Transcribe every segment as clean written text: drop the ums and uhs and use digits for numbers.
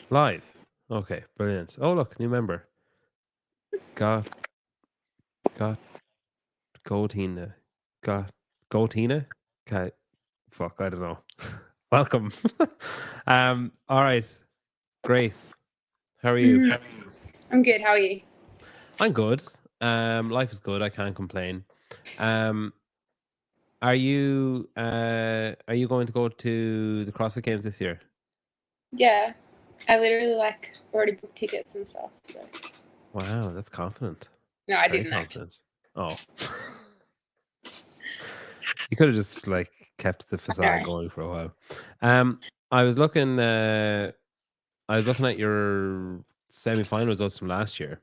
Live. Okay, brilliant. Oh, look, new member. Got, got, Gotina. Got, Gotina? Okay, fuck, I don't know. Welcome. All right, Grace, how are you? Mhm. I'm good. How are you? I'm good. Life is good. I can't complain. Um, are you going to go to the CrossFit Games this year? Yeah, I literally already booked tickets and stuff. So Wow, that's confident. no, I Very didn't actually. confident. Oh. You could have just like kept the facade No. going for a while. Um, I was looking. I was looking at your semi-final results from last year.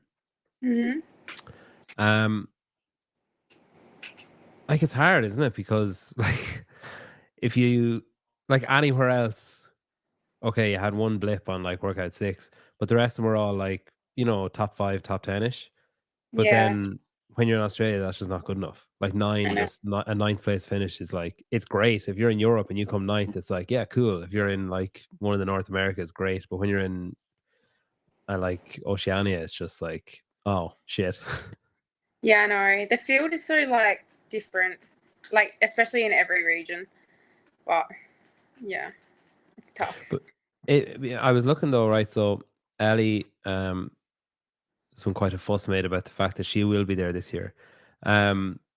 Mhm. Um, like it's hard, isn't it? Because like if you like anywhere else, okay, you had one blip on like workout six, but the rest of them were all like top five, top 10ish. But Yeah, then when you're in Australia, that's just not good enough. Like I nine, know. just not a ninth place finish is like it's great. If you're in Europe and you come ninth, it's like yeah, cool. If you're in like one of the North America, it's great. But when you're in like Oceania, it's just like oh shit. Yeah, I know. The field is so different, especially in every region. But yeah, it's tough. But I was looking though, right? So Ellie, there's been quite a fuss made about the fact that she will be there this year.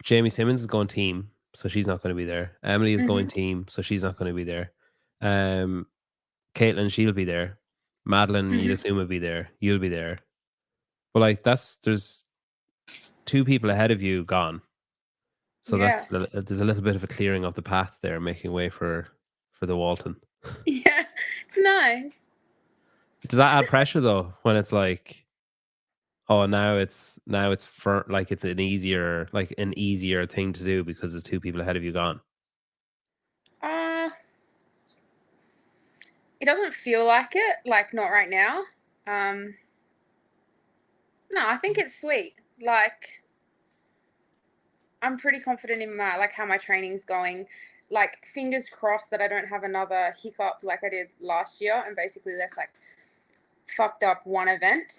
Jamie Simmons is going team, so she's not going to be there. Emily is going Mhm. team, so she's not going to be there. Um, Caitlin, she'll be there. Madeline, you'd Mhm. assume will be there. You'll be there. But like there's two people ahead of you gone. So Yeah. there's a little bit of a clearing of the path there, making way for the Walton. Yeah, it's nice. Does that add pressure though when it's like, oh now it's for like it's an easier thing to do because there's two people ahead of you gone. Uh, it doesn't feel like it. Not right now. Um, no, I think it's sweet. I'm pretty confident in my how my training's going. Fingers crossed that I don't have another hiccup like I did last year and basically that's fucked up one event.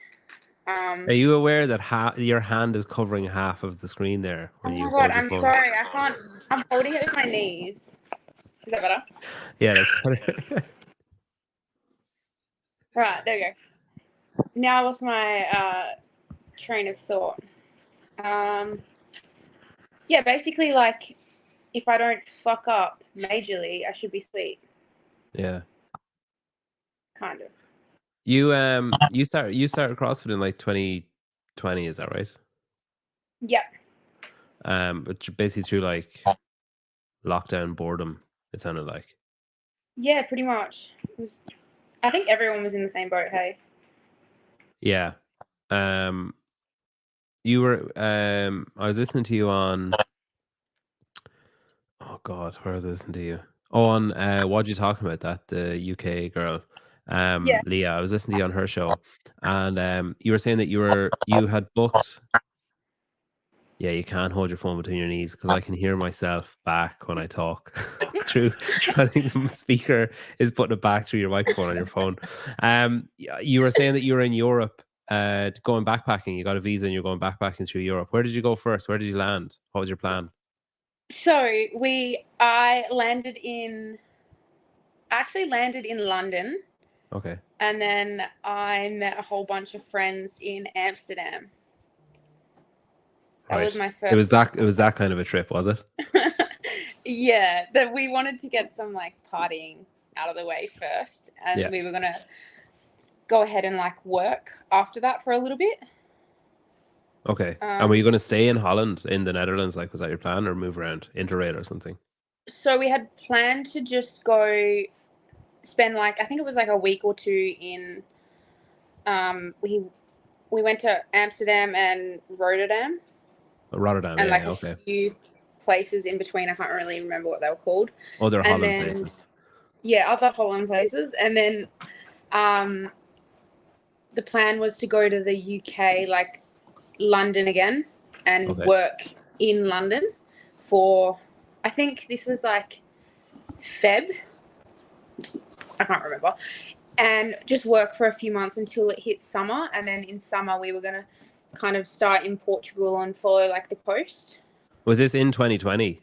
Are Um you aware that your hand is covering half of the screen there oh when my you god, hold your I'm phone? sorry. I can't I'm holding it with my knees. Is that better? Yeah, that's funny. Right, there we go. Now I lost my train of thought. Um yeah, basically if I don't fuck up majorly, I should be sweet. Yeah. Kind of. You started CrossFit in like 2020, is that right? Yep. But basically through like lockdown boredom, it sounded like. Yeah, pretty much. I think everyone was in the same boat, hey. Yeah. Um you were I was listening to you on oh god, where was I listening to you? Oh, on what you talking about that the UK girl, Yeah. Leah. I was listening to you on her show, and you were saying that you had booked. Yeah, you can't hold your phone between your knees because I can hear myself back when I talk through. So I think the speaker is putting it back through your microphone on your phone. You were saying that you were in Europe, going backpacking. You got a visa and you're going backpacking through Europe. Where did you go first? Where did you land? What was your plan? So I actually landed in London, Okay, and then I met a whole bunch of friends in Amsterdam. That was right. my It was first. that. It was that kind of a trip, was it? Yeah, that we wanted to get some partying out of the way first, and Yeah. we were gonna go ahead and work after that for a little bit. Okay. And were you Um, going to stay in Holland, in the Netherlands? Like, was that your plan, or move around, interrail or something? so we had planned to just go spend I think it was a week or two in. We went to Amsterdam and Rotterdam, Rotterdam. and Yeah. Yeah. a Okay. few places in between. I can't really remember what they were called. Oh, they're And Holland then places. yeah, other Holland places. And then um, the plan was to go to the UK, London again, and Okay. work in London for. I think this was Feb. I can't remember. and just work for a few months until it hit summer. And then in summer, we were going to kind of start in Portugal and follow like the coast. Was this in 2020?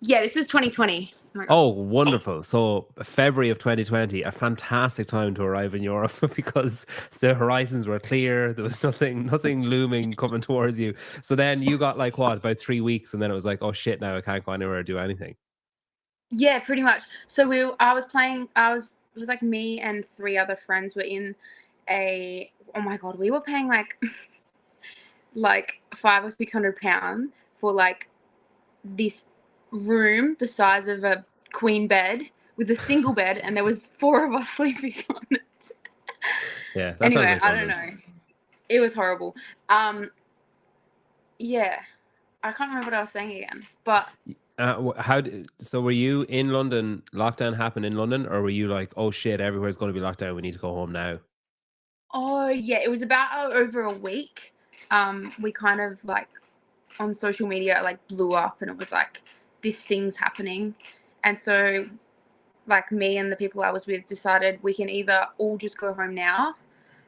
Yeah, this was 2020. Oh, wonderful. So February of 2020, a fantastic time to arrive in Europe because the horizons were clear. There was nothing looming coming towards you. So then you got like what, about 3 weeks, and then it was like, oh shit, now I can't go anywhere or do anything. Yeah, pretty much. So it was like me and 3 other friends were in oh my God, we were paying like like £500 or £600 for like this room the size of a queen bed with a single bed, and there was 4 of us sleeping on it. Yeah, that Anyway, sounds like I London. don't know. It was horrible. Yeah, I can't remember what I was saying again, but So were you in London? Lockdown happened in London, or were you like, oh shit, everywhere's going to be locked down, we need to go home now? oh yeah, it was about over a week. We kind of like on social media like blew up, and it was like this thing's happening, and so like me and the people I was with decided we can either all just go home now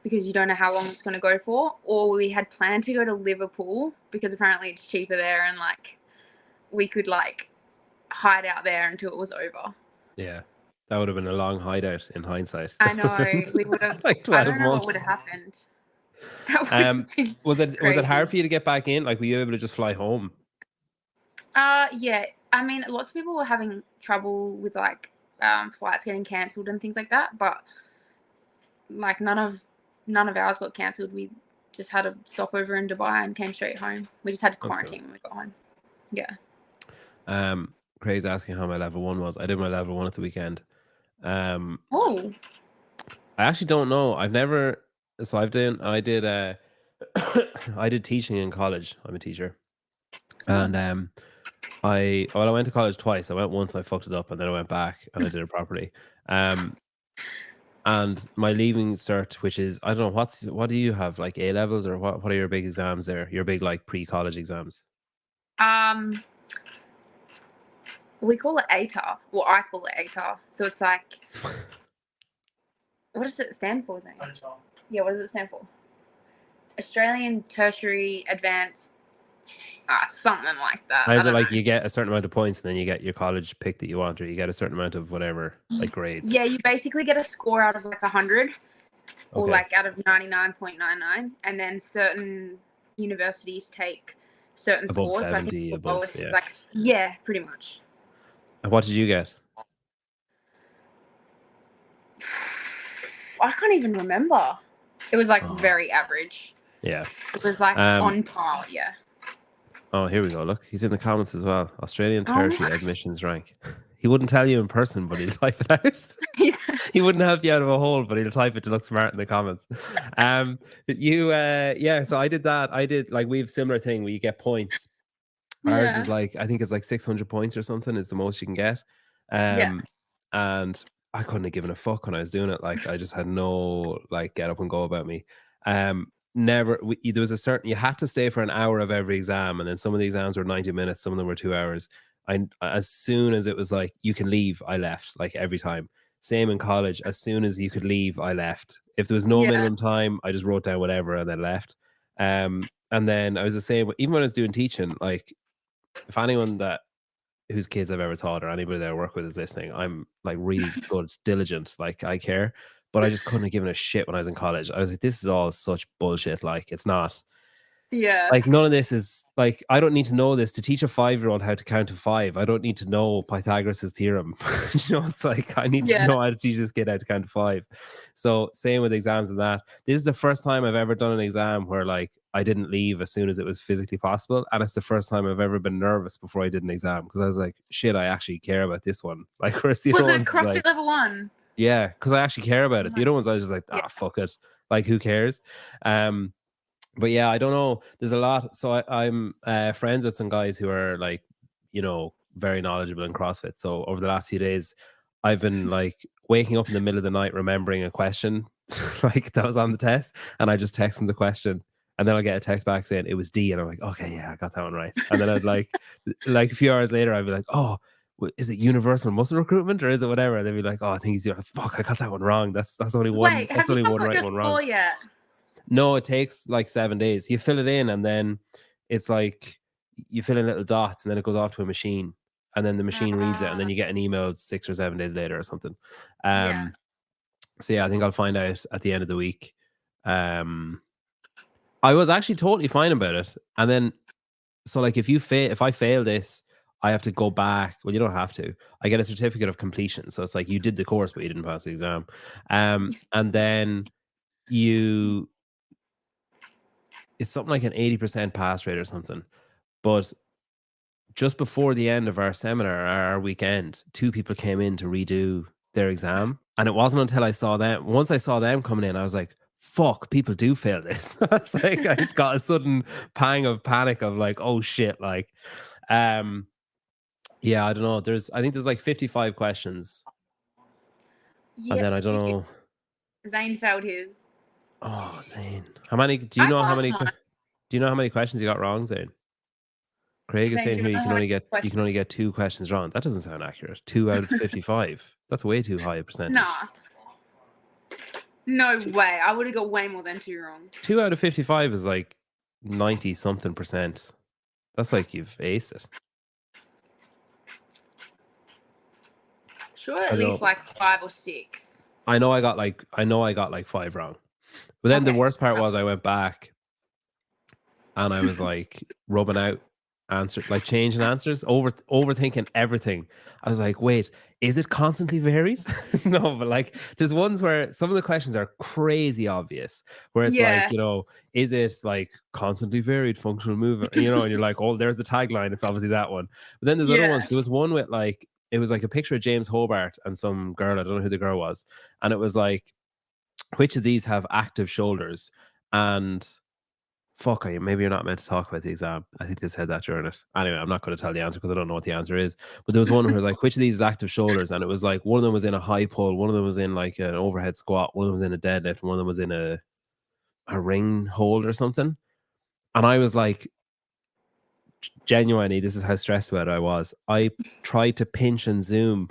because you don't know how long it's going to go for, or we had planned to go to Liverpool because apparently it's cheaper there, and like we could like hide out there until it was over. Yeah, that would have been a long hideout in hindsight. I know, we would have. Like I 12 don't know what would months. have happened. That would have been Was it crazy. hard for you to get back in? Like, were you able to just fly home? Yeah. I mean, lots of people were having trouble with like flights getting cancelled and things like that, but like none of ours got cancelled. We just had a stopover in Dubai and came straight home. We just had to quarantine when we got home. Yeah. Craig's asking how my level 1 was. I did my level 1 at the weekend. Oh. I actually don't know. I did teaching in college. I'm a teacher. And I went to college twice. I went once, I fucked it up, and then I went back and I did it properly. And my leaving cert, which is, I don't know, what do you have, like A levels, or what are your big exams there? Your big like pre-college exams? We call it ATAR. Well, I call it ATAR. So it's like, what does it stand for, Zane? Yeah, what does it stand for? Australian Tertiary Advanced, something like that. Is it like you get a certain amount of points and then you get your college pick that you want, or you get a certain amount of whatever, like grades? Yeah, you basically get a score out of like 100, or Okay. like out of 99.99, and then certain universities take certain Above scores. 70, so I think the above, lowest yeah. is like, yeah, pretty much. And what did you get? I can't even remember. It was like Oh. very average. Yeah. It was like on par, yeah. Oh, here we go. Look, he's in the comments as well. Australian tertiary admissions rank. He wouldn't tell you in person, but he'll type it out. He wouldn't help you out of a hole, but he'll type it to look smart in the comments. So I did that. I did, like, we have similar thing where you get points. Ours is like, I think it's like 600 points or something is the most you can get. And I couldn't have given a fuck when I was doing it. Like, I just had no like get up and go about me. There was a certain, you had to stay for an hour of every exam, and then some of the exams were 90 minutes, some of them were 2 hours. As soon as it was like you can leave, I left, like every time. Same in college. As soon as you could leave, I left. If there was no minimum time, I just wrote down whatever and then left. And then I was the same even when I was doing teaching. Like, if anyone whose kids I've ever taught or anybody that I work with is listening, I'm like really good, diligent, like I care. But I just couldn't have given a shit when I was in college. I was like, this is all such bullshit. Like, it's not. Yeah. Like, none of this is like, I don't need to know this to teach a 5-year-old how to count to 5. I don't need to know Pythagoras' theorem. It's like, I need to know how to teach this kid how to count to 5. So same with exams and that. This is the first time I've ever done an exam where like I didn't leave as soon as it was physically possible. And it's the first time I've ever been nervous before I did an exam, because I was like, shit, I actually care about this one. Like, whereas the other ones, CrossFit like, level 1. Yeah, because I actually care about it. The other ones I was just like, fuck it. Like, who cares? But yeah, I don't know. There's a lot. So I'm friends with some guys who are like, very knowledgeable in CrossFit. So over the last few days, I've been like waking up in the middle of the night, remembering a question like that was on the test, and I just text them the question, and then I'll get a text back saying it was D, and I'm like, okay, yeah, I got that one right. And then I'd like a few hours later, I'd be like, oh, is it universal muscle recruitment or is it whatever? And they'd be like, oh, I think he's fuck, I got that one wrong. That's only one. Wait, That's have you only not one got right, your one wrong. score yet? No, it takes like 7 days. You fill it in and then it's like you fill in little dots and then it goes off to a machine and then the machine reads it and then you get an email 6 or 7 days later or something. Yeah. So yeah, I think I'll find out at the end of the week. I was actually totally fine about it. And then so like if I fail this, I have to go back. Well, you don't have to. I get a certificate of completion. So it's like you did the course, but you didn't pass the exam. And then you it's something like an 80% pass rate or something. But just before the end of our seminar, our weekend, 2 people came in to redo their exam. And it wasn't until I saw them, once I saw them coming in, I was like, fuck, people do fail this. It's like I just got a sudden pang of panic of like, oh shit. Like, yeah, I don't know. I think there's like 55 questions. And Yeah. then I don't know. Zane failed his. Oh, Zane. How many, do you I know how passed many, mine. do you know how many questions you got wrong, Zane? Craig is Zane, saying do here you know how many you questions? can only get 2 questions wrong. That doesn't sound accurate. 2 out of 55. That's way too high a percentage. Nah. No way. I would have got way more than 2 wrong. 2 out of 55 is like 90 something percent. That's like you've aced it. Sure, at least like 5 or 6. I know I got like 5 wrong. But then the Okay. worst part was I went back and I was like rubbing out like changing answers, overthinking everything. I was like, wait, is it constantly varied? No, but like there's ones where some of the questions are crazy obvious, where it's like, is it like constantly varied functional movement? And you're like, oh, there's the tagline. It's obviously that one. But then there's other ones. There was one with like, it was like a picture of James Hobart and some girl. I don't know who the girl was. And it was like, which of these have active shoulders? And fuck, maybe you're not meant to talk about the exam. I think they said that during it. Anyway, I'm not going to tell the answer because I don't know what the answer is. But there was one where it was like, which of these is active shoulders? And it was like, one of them was in a high pull, one of them was in like an overhead squat, one of them was in a deadlift, one of them was in a ring hold or something. And I was like, genuinely, this is how stressed about it I was. I tried to pinch and zoom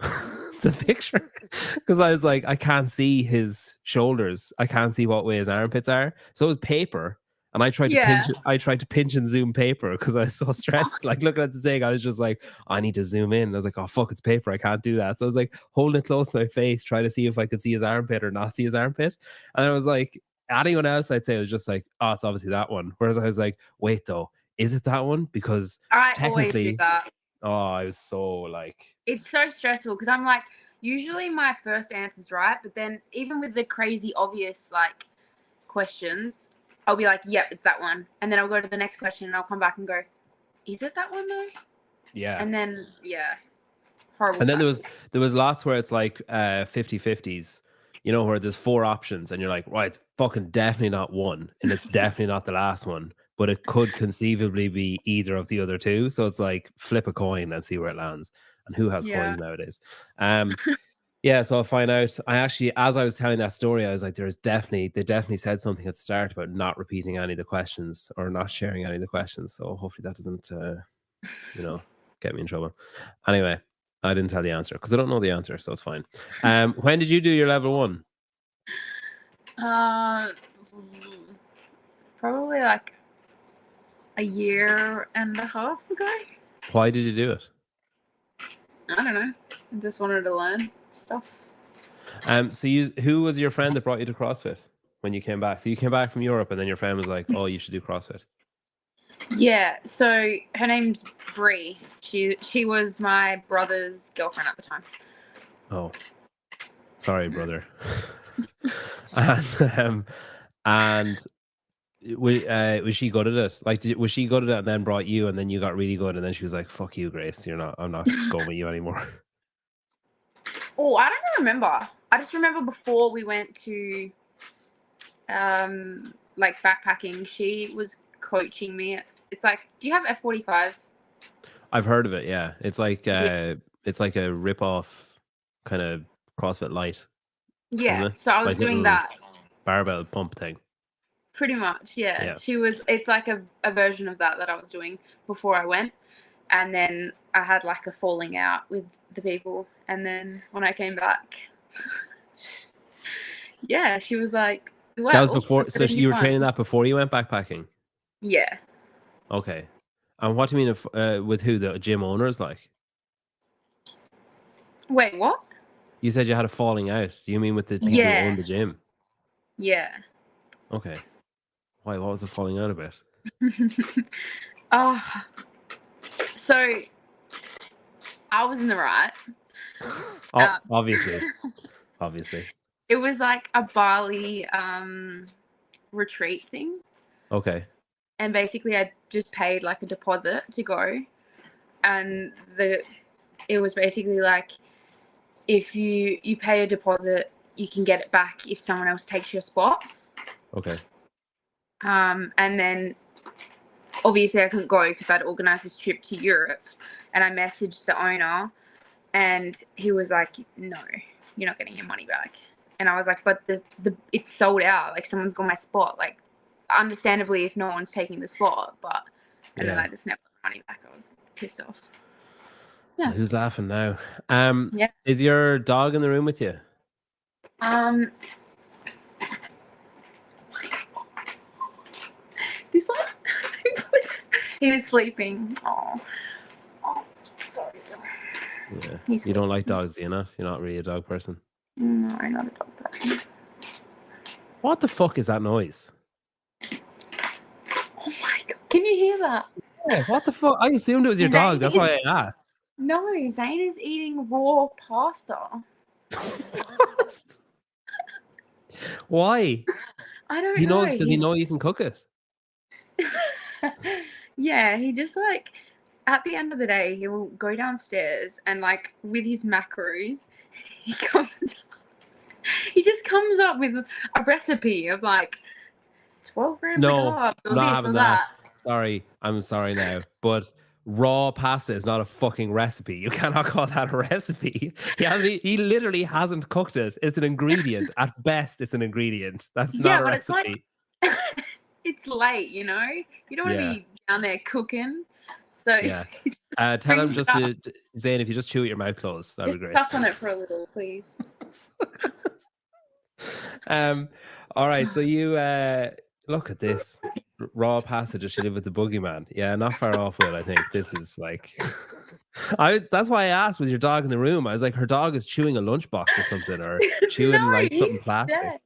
the picture because I was like, I can't see his shoulders. I can't see what way his armpits are. So it was paper. And I tried to pinch and zoom paper because I was so stressed. Like looking at the thing, I was just like, I need to zoom in. I was like, oh fuck, it's paper. I can't do that. So I was like holding it close to my face, trying to see if I could see his armpit or not see his armpit. And I was like, anyone else, I'd say it was just like, oh, it's obviously that one. Whereas I was like, wait though, is it that one? Because I always technically, do that. oh, I was so like, it's so stressful because I'm like, usually my first answer's right, but then even with the crazy obvious like questions, I'll be like, yep, it's that one. And then I'll go to the next question and I'll come back and go, is it that one though? yeah. And then, horrible. And then there was lots where it's like 50-50s, where there's 4 options and you're like, right, it's fucking definitely not one. And it's definitely not the last one, but it could conceivably be either of the other 2. So it's like flip a coin and see where it lands. And who has coins nowadays? Yeah, so I'll find out. I actually, as I was telling that story, I was like, they definitely said something at the start about not repeating any of the questions or not sharing any of the questions. So hopefully that doesn't, get me in trouble. Anyway, I didn't tell the answer because I don't know the answer, so it's fine. When did you do your level 1? Probably like a year and a half ago. Why did you do it? I don't know. I just wanted to learn stuff. So who was your friend that brought you to CrossFit when you came back? So you came back from Europe and then your friend was like, oh, you should do CrossFit. Yeah, so her name's Bree. She was my brother's girlfriend at the time. Oh, sorry, brother. and was she good at it? Like, was she good at it and then brought you and then you got really good and then she was like, fuck you, Grace, I'm not going with you anymore? Oh, I don't remember. I just remember before we went to like backpacking, she was coaching me. It's like, do you have F45? I've heard of it, yeah. It's like it's like a rip-off kind of CrossFit Light. Yeah, so I was like doing that. Barbell pump thing. Pretty much, yeah. It's like a version of that I was doing before I went. And then I had like a falling out with the people, and then when I came back, yeah, she was like, "Well, That was before. I've got So a new you were one." training that before you went backpacking. Yeah. Okay. And what do you mean if, with who the gym owners like? Wait, what? You said you had a falling out. Do you mean with the people who own Yeah. the gym? Yeah. Okay. Why? What was the falling out about? Oh, so I was in the right. Oh, obviously. It was like a Bali retreat thing, Okay. and basically I just paid like a deposit to go, and it was basically like if you pay a deposit, you can get it back if someone else takes your spot. Okay. And then obviously I couldn't go because I'd organised this trip to Europe, and I messaged the owner, and he was like, "No, you're not getting your money back." And I was like, "But it's sold out. Like someone's got my spot. Like, understandably, if no one's taking the spot, but." And then I just never got my money back. I was pissed off. Yeah. Who's laughing now? Yeah. Is your dog in the room with you? This one? He was sleeping. Oh, sorry. Yeah. He's You don't like dogs, do you not? You're not really a dog person. No, I'm not a dog person. What the fuck is that noise? Oh my god! Can you hear that? Yeah, what the fuck? I assumed it was your dog. That's why I asked. No, Zane is eating raw pasta. Why? I don't know. Does he know you can cook it? Yeah, he just like at the end of the day he will go downstairs and like with his macros he just comes up with a recipe of like 12 grams of carbs or not this having or that. Sorry, I'm sorry now, but raw pasta is not a fucking recipe. You cannot call that a recipe. He literally hasn't cooked it. It's an ingredient. At best, it's an ingredient. That's not a But recipe. it's like it's late, you know? You don't want to be down there cooking. So yeah. Tell him just to Zane, if you just chew with your mouth closed, that'd be great. Suck on it for a little, please. All right, so you look at this raw pasta. Does she live with the boogeyman? Yeah, not far off, Will. I think this is like that's why I asked, was your dog in the room? I was like, her dog is chewing a lunchbox or something, or chewing like something plastic.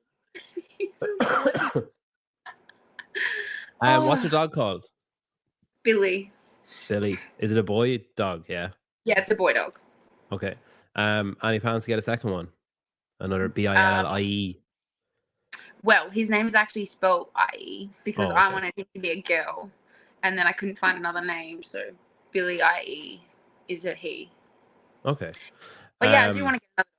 What's your dog called? Billy. Is it a boy dog? Yeah. Yeah, it's a boy dog. Okay. Any plans to get a second one? Another Billie? Well, his name is actually spelled IE because I wanted him to be a girl, and then I couldn't find another name, so Billy IE is a he. Okay. But yeah, I do want to get another.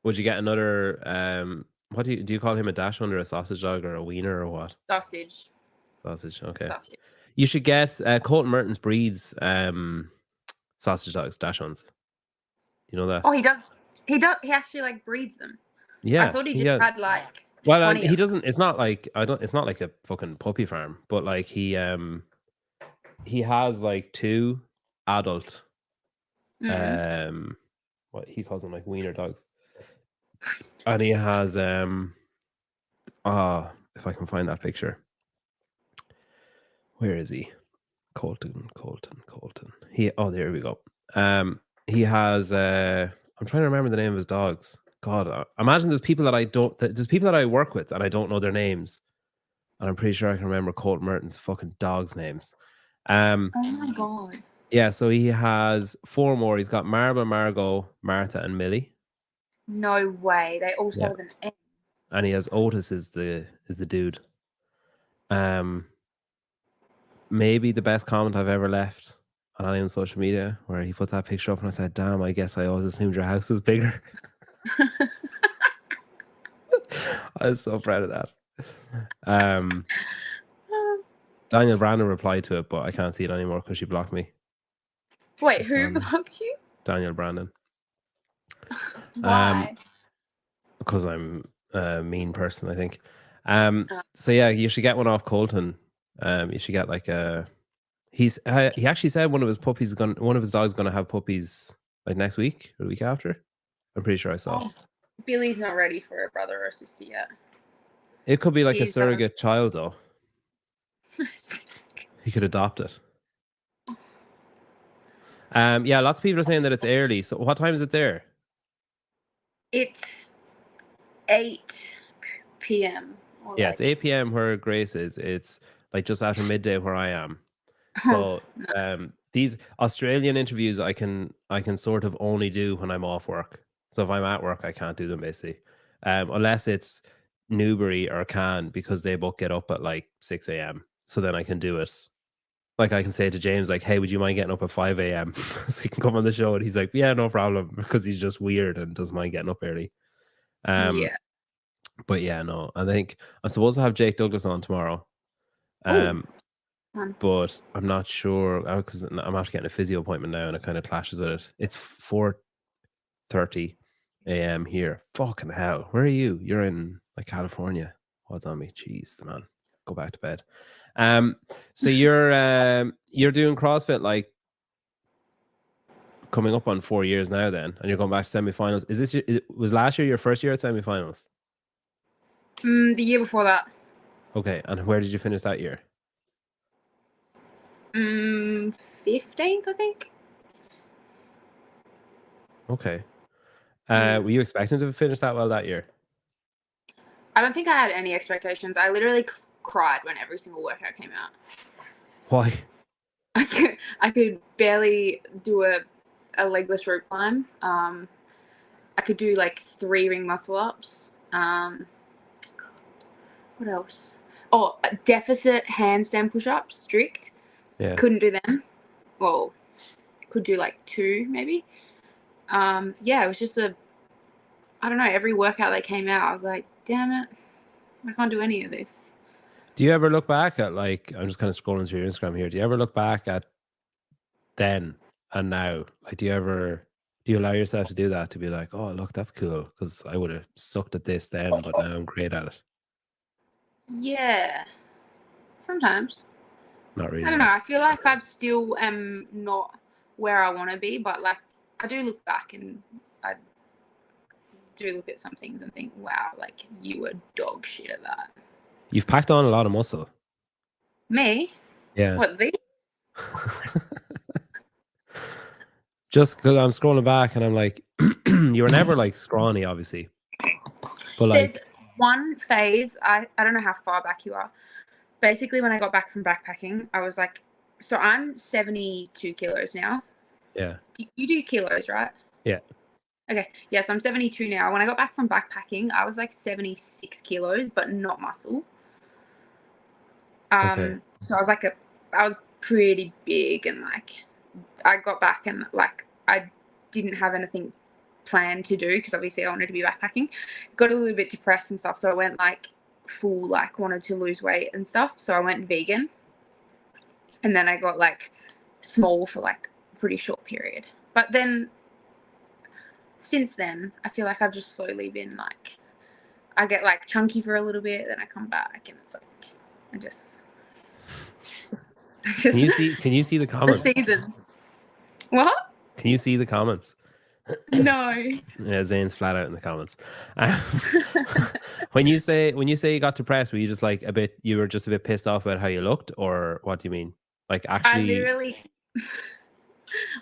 Would you get another? What do you call him? A dachshund or a sausage dog or a wiener or what? Sausage. Okay. Sausage. You should get Colton Mertens breeds sausage dogs, dachshunds. You know that? Oh, he does. He actually like breeds them. Yeah. I thought he just had like. Well, he doesn't. It's not like It's not like a fucking puppy farm, but like he has like 2 adult. What he calls them, like wiener dogs, and he has if I can find that picture. Where is he? Colton. There we go. He has I'm trying to remember the name of his dogs. God, imagine there's people that I work with and I don't know their names, and I'm pretty sure I can remember Colton Merton's fucking dogs' names. Oh my god. Yeah, so he has 4 more. He's got Marble, Margot, Martha, and Millie. No way. They all start with an M. And he has Otis is the dude. Maybe the best comment I've ever left on any on social media, where he put that picture up and I said, "Damn, I guess I always assumed your house was bigger." I was so proud of that. Daniel Brandon replied to it, but I can't see it anymore because she blocked me. Wait, who blocked you? Daniel Brandon. Why? Because I'm a mean person, I think. So yeah, you should get one off Colton. You should get like a He actually said one of his dogs is gonna have puppies like next week or the week after. I'm pretty sure I saw. Oh, Billy's not ready for a brother or sister yet. It could be like a He's surrogate child though. He could adopt it. Yeah, lots of people are saying that it's early. So what time is it there? It's 8 p.m. or Yeah, like it's 8 p.m. where Grace is. It's like just after midday where I am. oh, So these Australian interviews I can sort of only do when I'm off work. So if I'm at work, I can't do them basically. Unless it's Newbury or Cannes because they both get up at like 6 a.m. So then I can do it. Like I can say to James, like, hey, would you mind getting up at 5 a.m. so he can come on the show? And he's like, yeah, no problem, because he's just weird and doesn't mind getting up early. yeah. But yeah, no, I think I'm supposed to have Jake Douglas on tomorrow. Oh, But I'm not sure because I'm after getting a physio appointment now, and it kind of clashes with it. It's 4:30 a.m. here. Fucking hell, where are you? You're in like California. What's on me? Jeez, man, go back to bed. So you're doing CrossFit like coming up on 4 years now, then, and you're going back to semifinals. Was last year your first year at semifinals? the year before that. Okay, and where did you finish that year? 15th, I think. Okay. Were you expecting to finish that well that year? I don't think I had any expectations. I literally cried when every single workout came out. Why? I could barely do a legless rope climb. I could do like 3 ring muscle ups. What else? Oh, deficit handstand push-ups, strict. Yeah. Couldn't do them. Well, could do like 2 maybe. Yeah, it was just I don't know, every workout that came out, I was like, damn it, I can't do any of this. Do you ever look back at like, I'm just kind of scrolling through your Instagram here. Do you ever look back at then and now? Like, do you allow yourself to do that, to be like, oh, look, that's cool because I would have sucked at this then, but now I'm great at it? Yeah, sometimes. Not really. I don't know. I feel like I still am not where I want to be, but like I do look back and I do look at some things and think, wow, like you were dog shit at that. You've packed on a lot of muscle. Me? Yeah. What, these? Just because I'm scrolling back and I'm like, you were never like scrawny, obviously. But like, There's one phase, I don't know how far back you are. Basically, when I got back from backpacking, I was like, so I'm 72 kilos now. yeah. You do kilos, right? Yeah. Okay. Yeah, so I'm 72 now. When I got back from backpacking, I was like 76 kilos, but not muscle. Okay. So I was pretty big, and like I got back and like I didn't have anything planned to do because obviously I wanted to be backpacking. Got a little bit depressed and stuff, so I went like full, like wanted to lose weight and stuff. So I went vegan, and then I got like small for like a pretty short period. But then since then, I feel like I've just slowly been like, I get like chunky for a little bit, then I come back, and it's like I just. Can you see the comments? The seasons. What? Can you see the comments? No. Yeah, Zane's flat out in the comments. When you say you got depressed, were you just like you were just a bit pissed off about how you looked, or what do you mean? Like actually,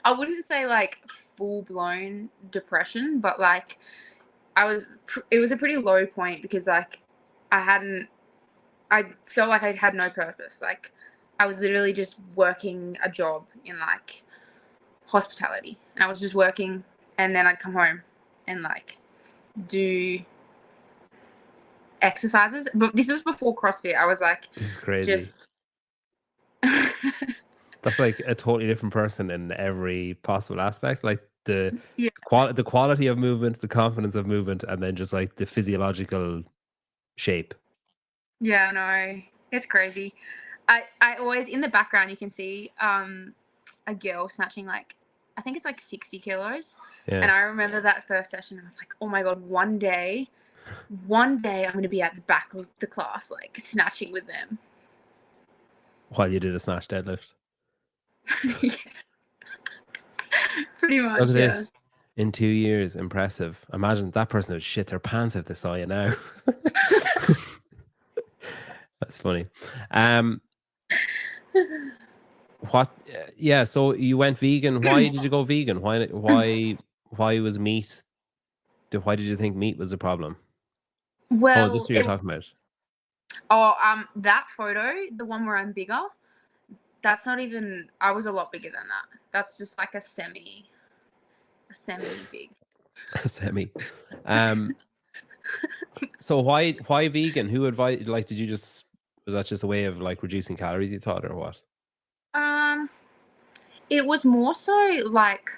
I wouldn't say like full blown depression, but like it was a pretty low point because like I felt like I had no purpose. Like I was literally just working a job in like hospitality, and I was just working, and then I'd come home and like do exercises. But this was before CrossFit. I was like, this is crazy. That's like a totally different person in every possible aspect. Like the quality of movement, the confidence of movement, and then just like the physiological shape. Yeah, no, it's crazy. I always, in the background you can see a girl snatching like, I think it's like 60 kilos. Yeah. And I remember that first session, I was like, oh my God, one day I'm going to be at the back of the class, like snatching with them. While you did a snatch deadlift. Yeah. Pretty Look much, at yeah. this. In 2 years, impressive. Imagine that person would shit their pants if they saw you now. That's funny. Um, what? Yeah. So you went vegan. Why did you go vegan? Why was meat? Why did you think meat was a problem? Oh, is this Well, what you're talking about? that photo, the one where I'm bigger, that's not even. I was a lot bigger than that. That's just like a semi big. Semi. Um. So why vegan? Who advised? Like, did you just was that just a way of like reducing calories? You thought, or what? Um, it was more so like,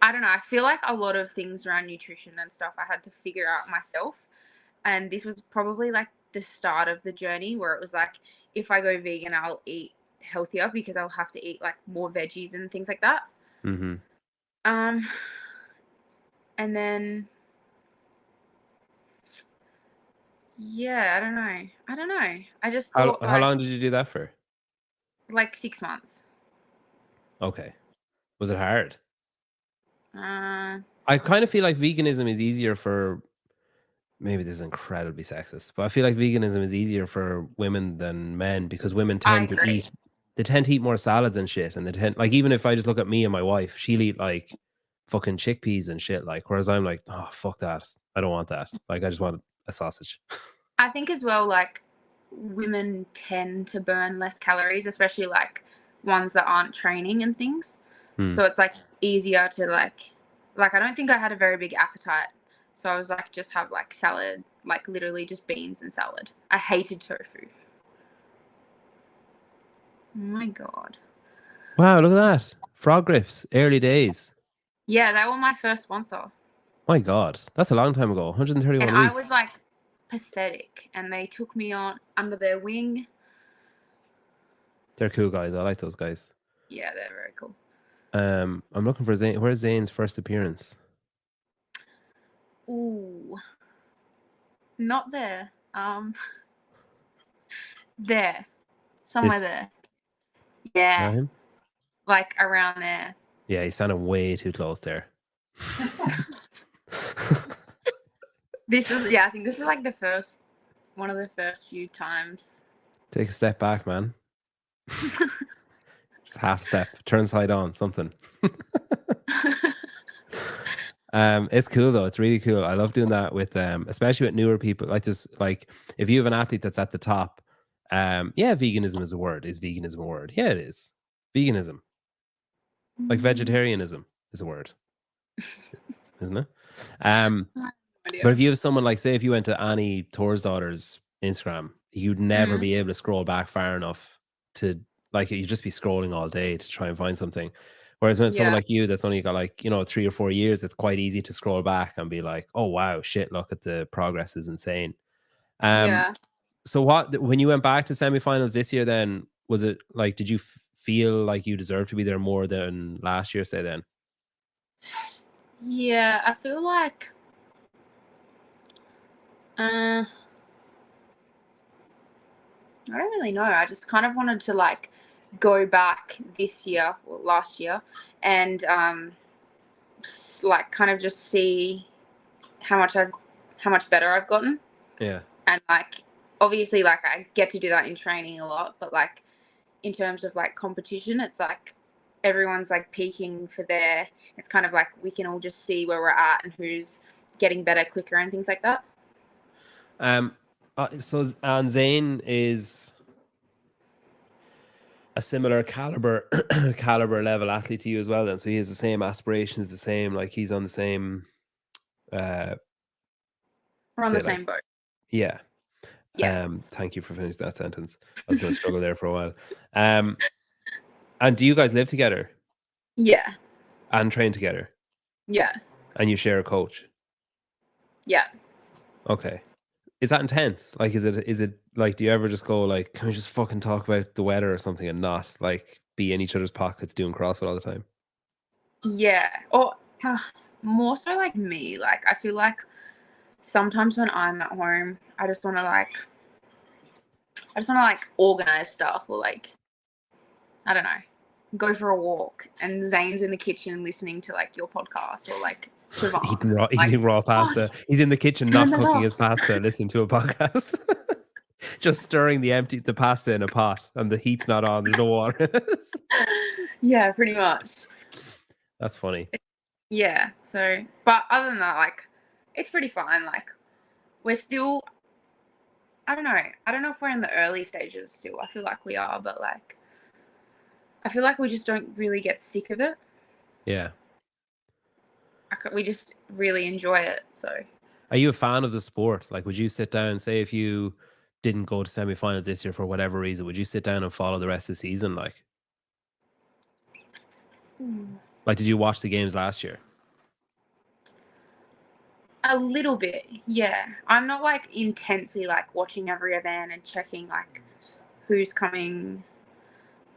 I don't know. I feel like a lot of things around nutrition and stuff I had to figure out myself, and this was probably like the start of the journey where it was like, if I go vegan, I'll eat healthier because I'll have to eat like more veggies and things like that. Mm-hmm. Um, and then yeah, I don't know. I don't know. I just How thought how like long did you do that for? 6 months. Okay. Was it hard? Uh, I kind of feel like veganism is easier for maybe this is incredibly sexist, but I feel like veganism is easier for women than men because women I tend to agree. eat they tend to eat more salads and shit and they tend like even if I just look at me and my wife, she'll eat like fucking chickpeas and shit like whereas I'm like, "Oh, fuck that. I don't want that. Like I just want a sausage." I think as well, like women tend to burn less calories, especially like ones that aren't training and things. Hmm. So it's like easier to like I don't think I had a very big appetite. So I was like just have like salad, like literally just beans and salad. I hated tofu. Oh my god. Wow, look at that. Frog grips, early days. Yeah, they were my first sponsor. My God, that's a long time ago. 131 And a I week. was like pathetic. And they took me on under their wing. They're cool guys. I like those guys. Yeah, they're very cool. I'm looking for Zane. Where's Zane's first appearance? Ooh. Not there. There. Somewhere This there. not Yeah. him? Like around there. Yeah, he's standing way too close there. This was, yeah, I think this is like one of the first few times. Take a step back, man. Just half step, turn side on, something. It's cool though. It's really cool. I love doing that with especially with newer people. Like just like if you have an athlete that's at the top, yeah, veganism is a word. Is veganism a word? Yeah, it is. Veganism. Like vegetarianism is a word, isn't it? Um, but Idea. if you have someone like, say, if you went to Annie Daughter's Instagram, you'd never Mm, be able to scroll back far enough to like you'd just be scrolling all day to try and find something. Whereas when someone yeah. like you that's only got like, 3 or 4 years, it's quite easy to scroll back and be like, oh wow, shit, look at the progress is insane. Um, Yeah. so what when you went back to semifinals this year, then was it like did you feel like you deserved to be there more than last year, say then? Yeah. I feel like I don't really know. I just kind of wanted to like go back this year or last year and like kind of just see how much I've how much better I've gotten. Yeah. And like obviously like I get to do that in training a lot, but like in terms of like competition, it's like everyone's like peaking for their, it's kind of like we can all just see where we're at and who's getting better quicker and things like that. Um, and Zane is a similar caliber caliber level athlete to you as well. Then, so he has the same aspirations, the same like he's on the same. Uh, We're on the say like same boat. yeah. Yeah. Thank you for finishing that sentence. I was going to struggle there for a while. Um, and do you guys live together Yeah. and train together, Yeah. and you share a coach? Yeah. Okay. Is that intense? Like, is it like, do you ever just go like, can we just fucking talk about the weather or something and not like be in each other's pockets doing CrossFit all the time? Yeah. Or more so like me. Like I feel like sometimes when I'm at home, I just want to like organize stuff or like, I don't know. go for a walk and Zane's in the kitchen listening to like your podcast or like eating Siobhan. raw, Like, eating raw pasta. He's in the kitchen turn not that cooking off. his pasta, listening to a podcast. Just stirring the pasta in a pot and the heat's not on, there's no water in it. Yeah, pretty much. That's funny. Yeah, so, but other than that, like, it's pretty fine. Like, we're still, I don't know if we're in the early stages still. I feel like we are, but like, I feel like we just don't really get sick of it. Yeah. We just really enjoy it. So, Are you a fan of the sport? Like, would you sit down and say if you didn't go to semi-finals this year for whatever reason, would you sit down and follow the rest of the season? Like, did you watch the games last year? a little bit, yeah. I'm not like intensely like watching every event and checking like who's coming,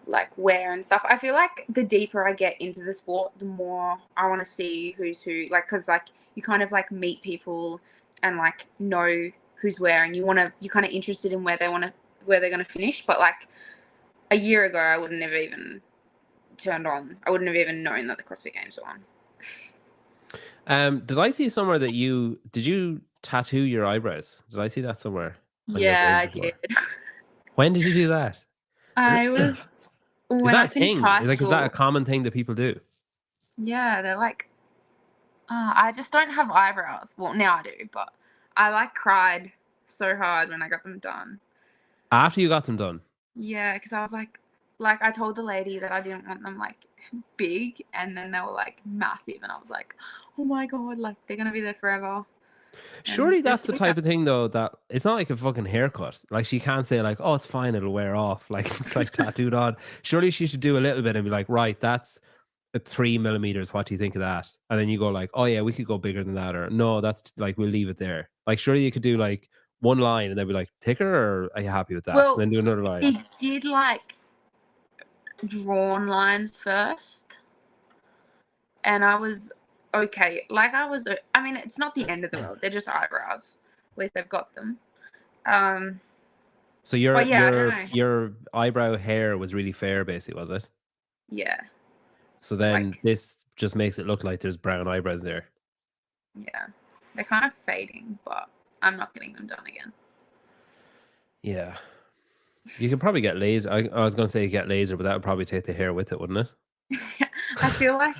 like where and stuff. I feel like the deeper I get into the sport, the more I want to see who's who. Like, cause like you kind of like meet people and like know who's where, and you're kind of interested in where they're gonna finish. But like a year ago, I wouldn't have even turned on. I wouldn't have even known that the CrossFit Games were on. Did I see somewhere that did you tattoo your eyebrows? Did I see that somewhere on your Yeah, page I before? did. When did you do that? I was Is when that I a finished thing? high Like, is school. that a common thing that people do? Yeah, they're like, I just don't have eyebrows. Well, now I do, but I like cried so hard when I got them done. After you got them done? Yeah, because I was like I told the lady that I didn't want them like big, and then they were like massive, and I was like, oh my god, like they're gonna be there forever. Surely They're that's the still type of thing though that it's not like a fucking haircut. Like she can't say like, oh, it's fine, it'll wear off. Like it's like tattooed on. Surely she should do a little bit and be like, right, that's at 3 millimeters. What do you think of that? And then you go like, oh yeah, we could go bigger than that, or no, that's like we'll leave it there. Like surely you could do like one line and then be like, thicker, or are you happy with that? Well, and then do another line. he did like drawn lines first, and I was okay. Like I mean, it's not the end of the world. They're just eyebrows. At least they've got them. So But yeah, I don't know. your eyebrow hair was really fair, basically, was it? Yeah. So then Like, this just makes it look like there's brown eyebrows there. yeah. They're kind of fading, but I'm not getting them done again. Yeah. You could probably get laser. I was going to say get laser, but that would probably take the hair with it, wouldn't it? I feel like,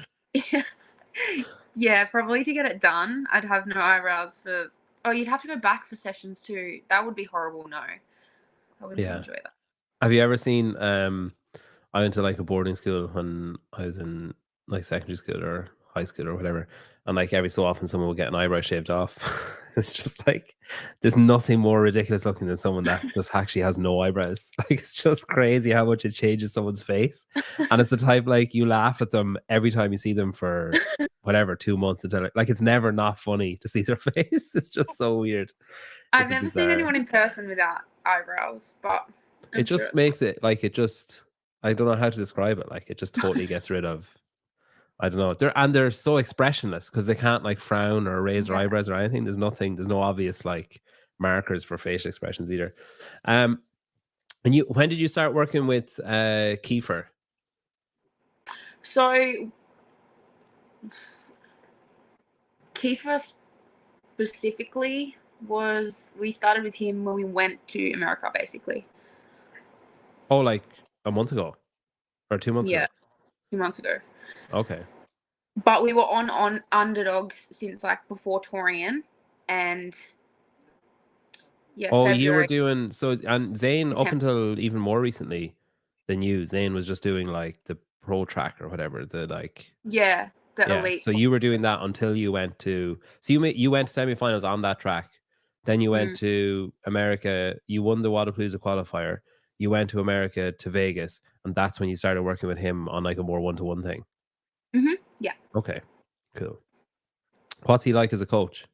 yeah, probably to get it done, I'd have no eyebrows for. Oh, you'd have to go back for sessions too. That would be horrible. No, I wouldn't enjoy that. Have you ever seen? I went to like a boarding school when I was in like secondary school or high school or whatever, and like every so often someone would get an eyebrow shaved off. It's just like there's nothing more ridiculous looking than someone that just actually has no eyebrows. Like it's just crazy how much it changes someone's face, and it's the type like you laugh at them every time you see them for whatever 2 months until like it's never not funny to see their face. It's just so weird. I've never seen anyone in person without eyebrows, but it just makes it like I don't know how to describe it. Like it just totally gets rid of. I don't know. They're so expressionless because they can't like frown or raise their eyebrows or anything. There's no obvious like markers for facial expressions either. And when did you start working with Kiefer? So Kiefer specifically we started with him when we went to America, basically. Oh, like a month ago or 2 months ago? Yeah, 2 months ago. Okay. But we were on underdogs since like before Torian, and yeah. Oh, February, you were doing and Zane up September. until even more recently than you. Zane was just doing like the pro track or whatever. The like the elite. So you were doing that until you went to. So you went to semifinals on that track. Then you went to America. You won the Wadapalooza qualifier. You went to America to Vegas, and that's when you started working with him on like a more one-to-one thing. Yeah. Okay. Cool. What's he like as a coach?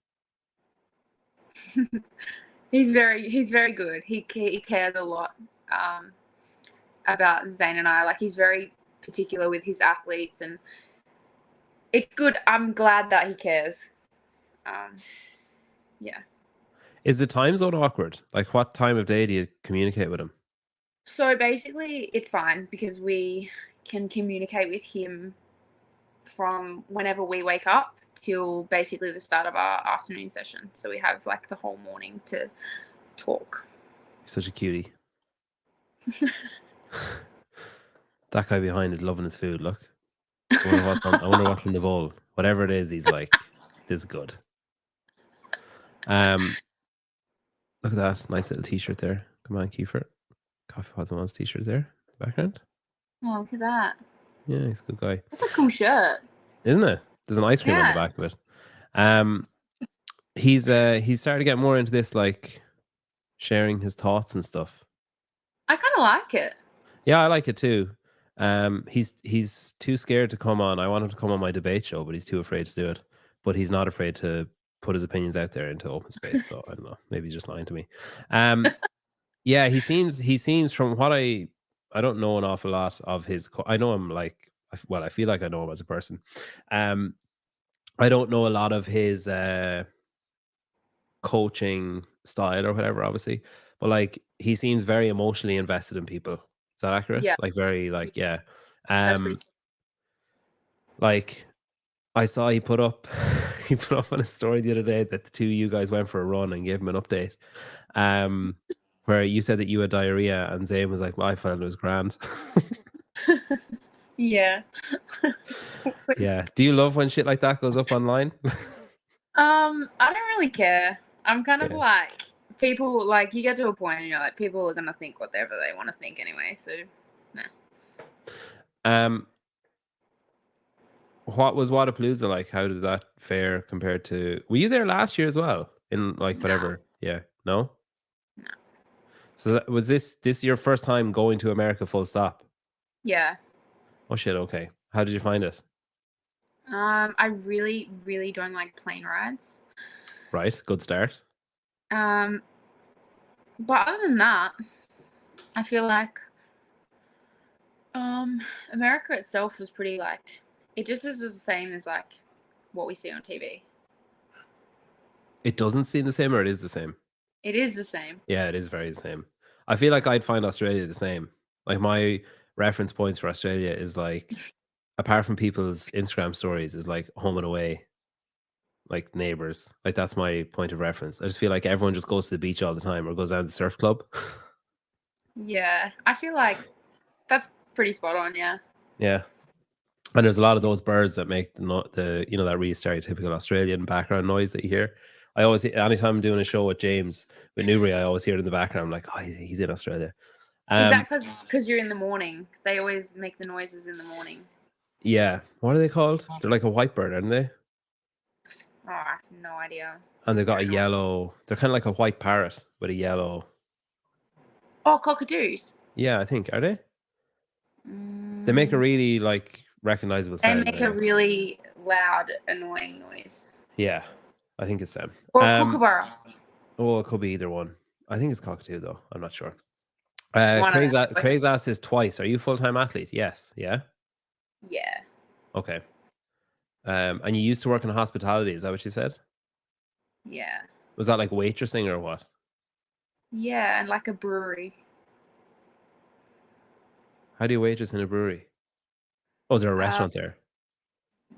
He's very good. He cares a lot about Zane and I. Like he's very particular with his athletes, and it's good. I'm glad that he cares. Yeah. Is the time zone awkward? Like what time of day do you communicate with him? So basically, it's fine because we can communicate with him from whenever we wake up till basically the start of our afternoon session. So we have like the whole morning to talk. Such a cutie. That guy behind is loving his food. Look, I wonder what's in the bowl. Whatever it is, he's like, "This is good." Look at that nice little T-shirt there. Come on, Kiefer. Coffee Pods and Ones T-shirt there in the background. Oh, look at that. Yeah, he's a good guy. That's a cool shirt. Isn't it? There's an ice cream on the back of it. He's started to get more into this, like sharing his thoughts and stuff. I kind of like it. Yeah, I like it too. He's too scared to come on. I want him to come on my debate show, but he's too afraid to do it. But he's not afraid to put his opinions out there into open space. So I don't know. Maybe he's just lying to me. Yeah, he seems from what I don't know an awful lot of his. I know him like, well, I feel like I know him as a person. I don't know a lot of his coaching style or whatever, obviously, but like he seems very emotionally invested in people. Is that accurate? Yeah. Like very, like, yeah. That's pretty. Like I saw he put up he put up on a story the other day that the two of you guys went for a run and gave him an update. Where you said that you had diarrhea and Zayn was like, well, I felt it was grand. Yeah. Yeah. Do you love when shit like that goes up online? I don't really care. I'm kind of Yeah. like, people, like, you get to a point and you're like, people are gonna think whatever they want to think anyway, so nah. What was Wadapalooza like? How did that fare compared to? Were you there last year as well? In like whatever? Yeah. No. No. So was this your first time going to America full stop? Yeah. Oh shit. Okay. How did you find it? I really, really don't like plane rides. Right. Good start. But other than that, I feel like America itself was pretty, like, it just is the same as like what we see on TV. It doesn't seem the same, or it is the same? It is the same. Yeah, it is very the same. I feel like I'd find Australia the same. Like my reference points for Australia is like, apart from people's Instagram stories, is like home and away, like neighbors. Like that's my point of reference. I just feel like everyone just goes to the beach all the time or goes down to the surf club. Yeah, I feel like that's pretty spot on. Yeah. Yeah. And there's a lot of those birds that make the you know, that really stereotypical Australian background noise that you hear. I always, anytime I'm doing a show with James with Newbury, I always hear it in the background. I'm like, oh, he's in Australia. Is that because you're in the morning? 'Cause they always make the noises in the morning. Yeah. What are they called? They're like a white bird, aren't they? Oh, I have no idea. And they've got a yellow. They're kind of like a white parrot with a yellow. Oh, cockatoos. Yeah, I think, are they? They make a really like recognizable They sound. make a really loud, annoying noise. Yeah, I think it's them. Or kookaburra. Oh, it could be either one. I think it's cockatoo though. I'm not sure. One of Craze, them. Craze asked this twice. Are you a full-time athlete? Yes. Yeah. Yeah. Okay. And you used to work in hospitality. Is that what you said? Yeah. Was that like waitressing or what? Yeah, and like a brewery. How do you waitress in a brewery? Oh, is there a restaurant there?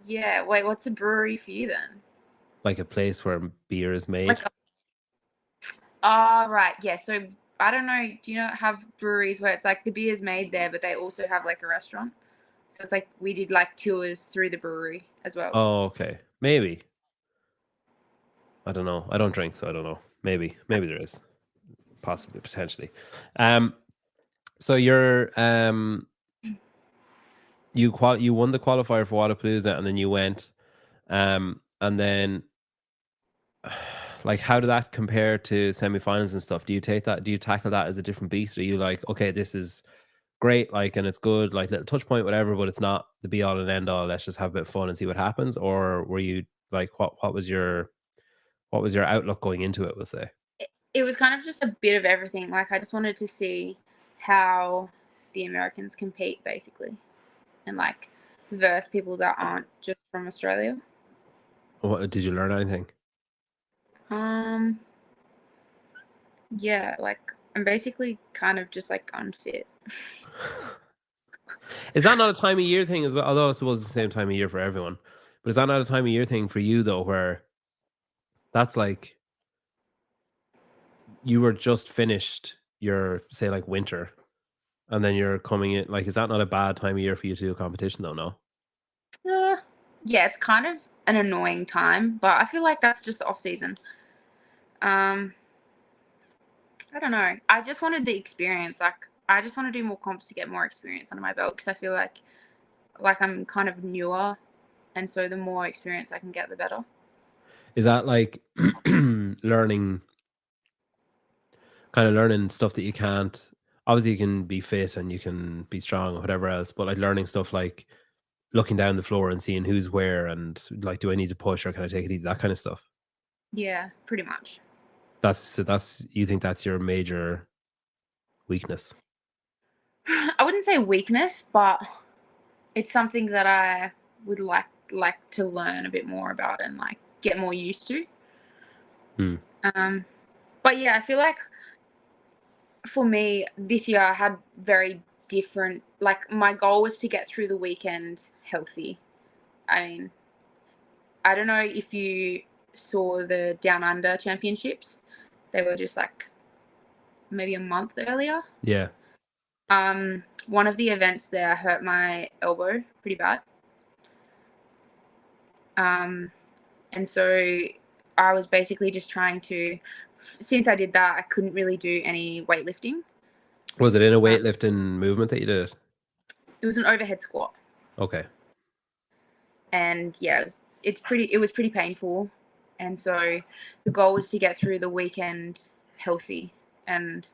Yeah. Wait, what's a brewery for you then? Like a place where beer is made? Like right. Yeah. So I don't know. Do you know have breweries where it's like the beer's made there, but they also have like a restaurant? So it's like we did like tours through the brewery as well. Oh, okay. Maybe. I don't know. I don't drink, so I don't know. Maybe there is. Possibly, potentially. So you're you won the qualifier for Wadapalooza, and then you went, and then like how did that compare to semifinals and stuff? Do you tackle that as a different beast? Or are you like, okay, this is great, like, and it's good, like little touch point, whatever, but it's not the be all and end all. Let's just have a bit of fun and see what happens. Or were you like, what was your outlook going into it? We'll say. It was kind of just a bit of everything. Like I just wanted to see how the Americans compete, basically, and like verse people that aren't just from Australia. What did you learn anything? Yeah, like I'm basically kind of just like unfit. Is that not a time of year thing as well? Although I suppose it's the same time of year for everyone. But is that not a time of year thing for you though, where that's like you were just finished your say like winter and then you're coming in like is that not a bad time of year for you to do a competition though, no? Uh, yeah, it's kind of an annoying time, but I feel like that's just off season. Um, I don't know. I just wanted the experience. Like, I just want to do more comps to get more experience under my belt because I feel like I'm kind of newer, and so the more experience I can get, the better. Is that like learning kind of learning stuff that you can't obviously you can be fit and you can be strong or whatever else, but like learning stuff like looking down the floor and seeing who's where and like do I need to push or can I take it easy? That kind of stuff. Yeah, pretty much. That's you think that's your major weakness. I wouldn't say weakness, but it's something that I would like to learn a bit more about and like get more used to. Hmm. But yeah, I feel like for me this year I had very different. Like my goal was to get through the weekend healthy. I mean, I don't know if you saw the Down Under Championships. They were just like maybe a month earlier. Yeah. One of the events there, I hurt my elbow pretty bad. And so I was basically just trying to, since I did that, I couldn't really do any weightlifting. Was it in a Uh, weightlifting movement that you did it? it was an overhead squat. Okay. And yeah, it was pretty painful. And so the goal was to get through the weekend healthy. And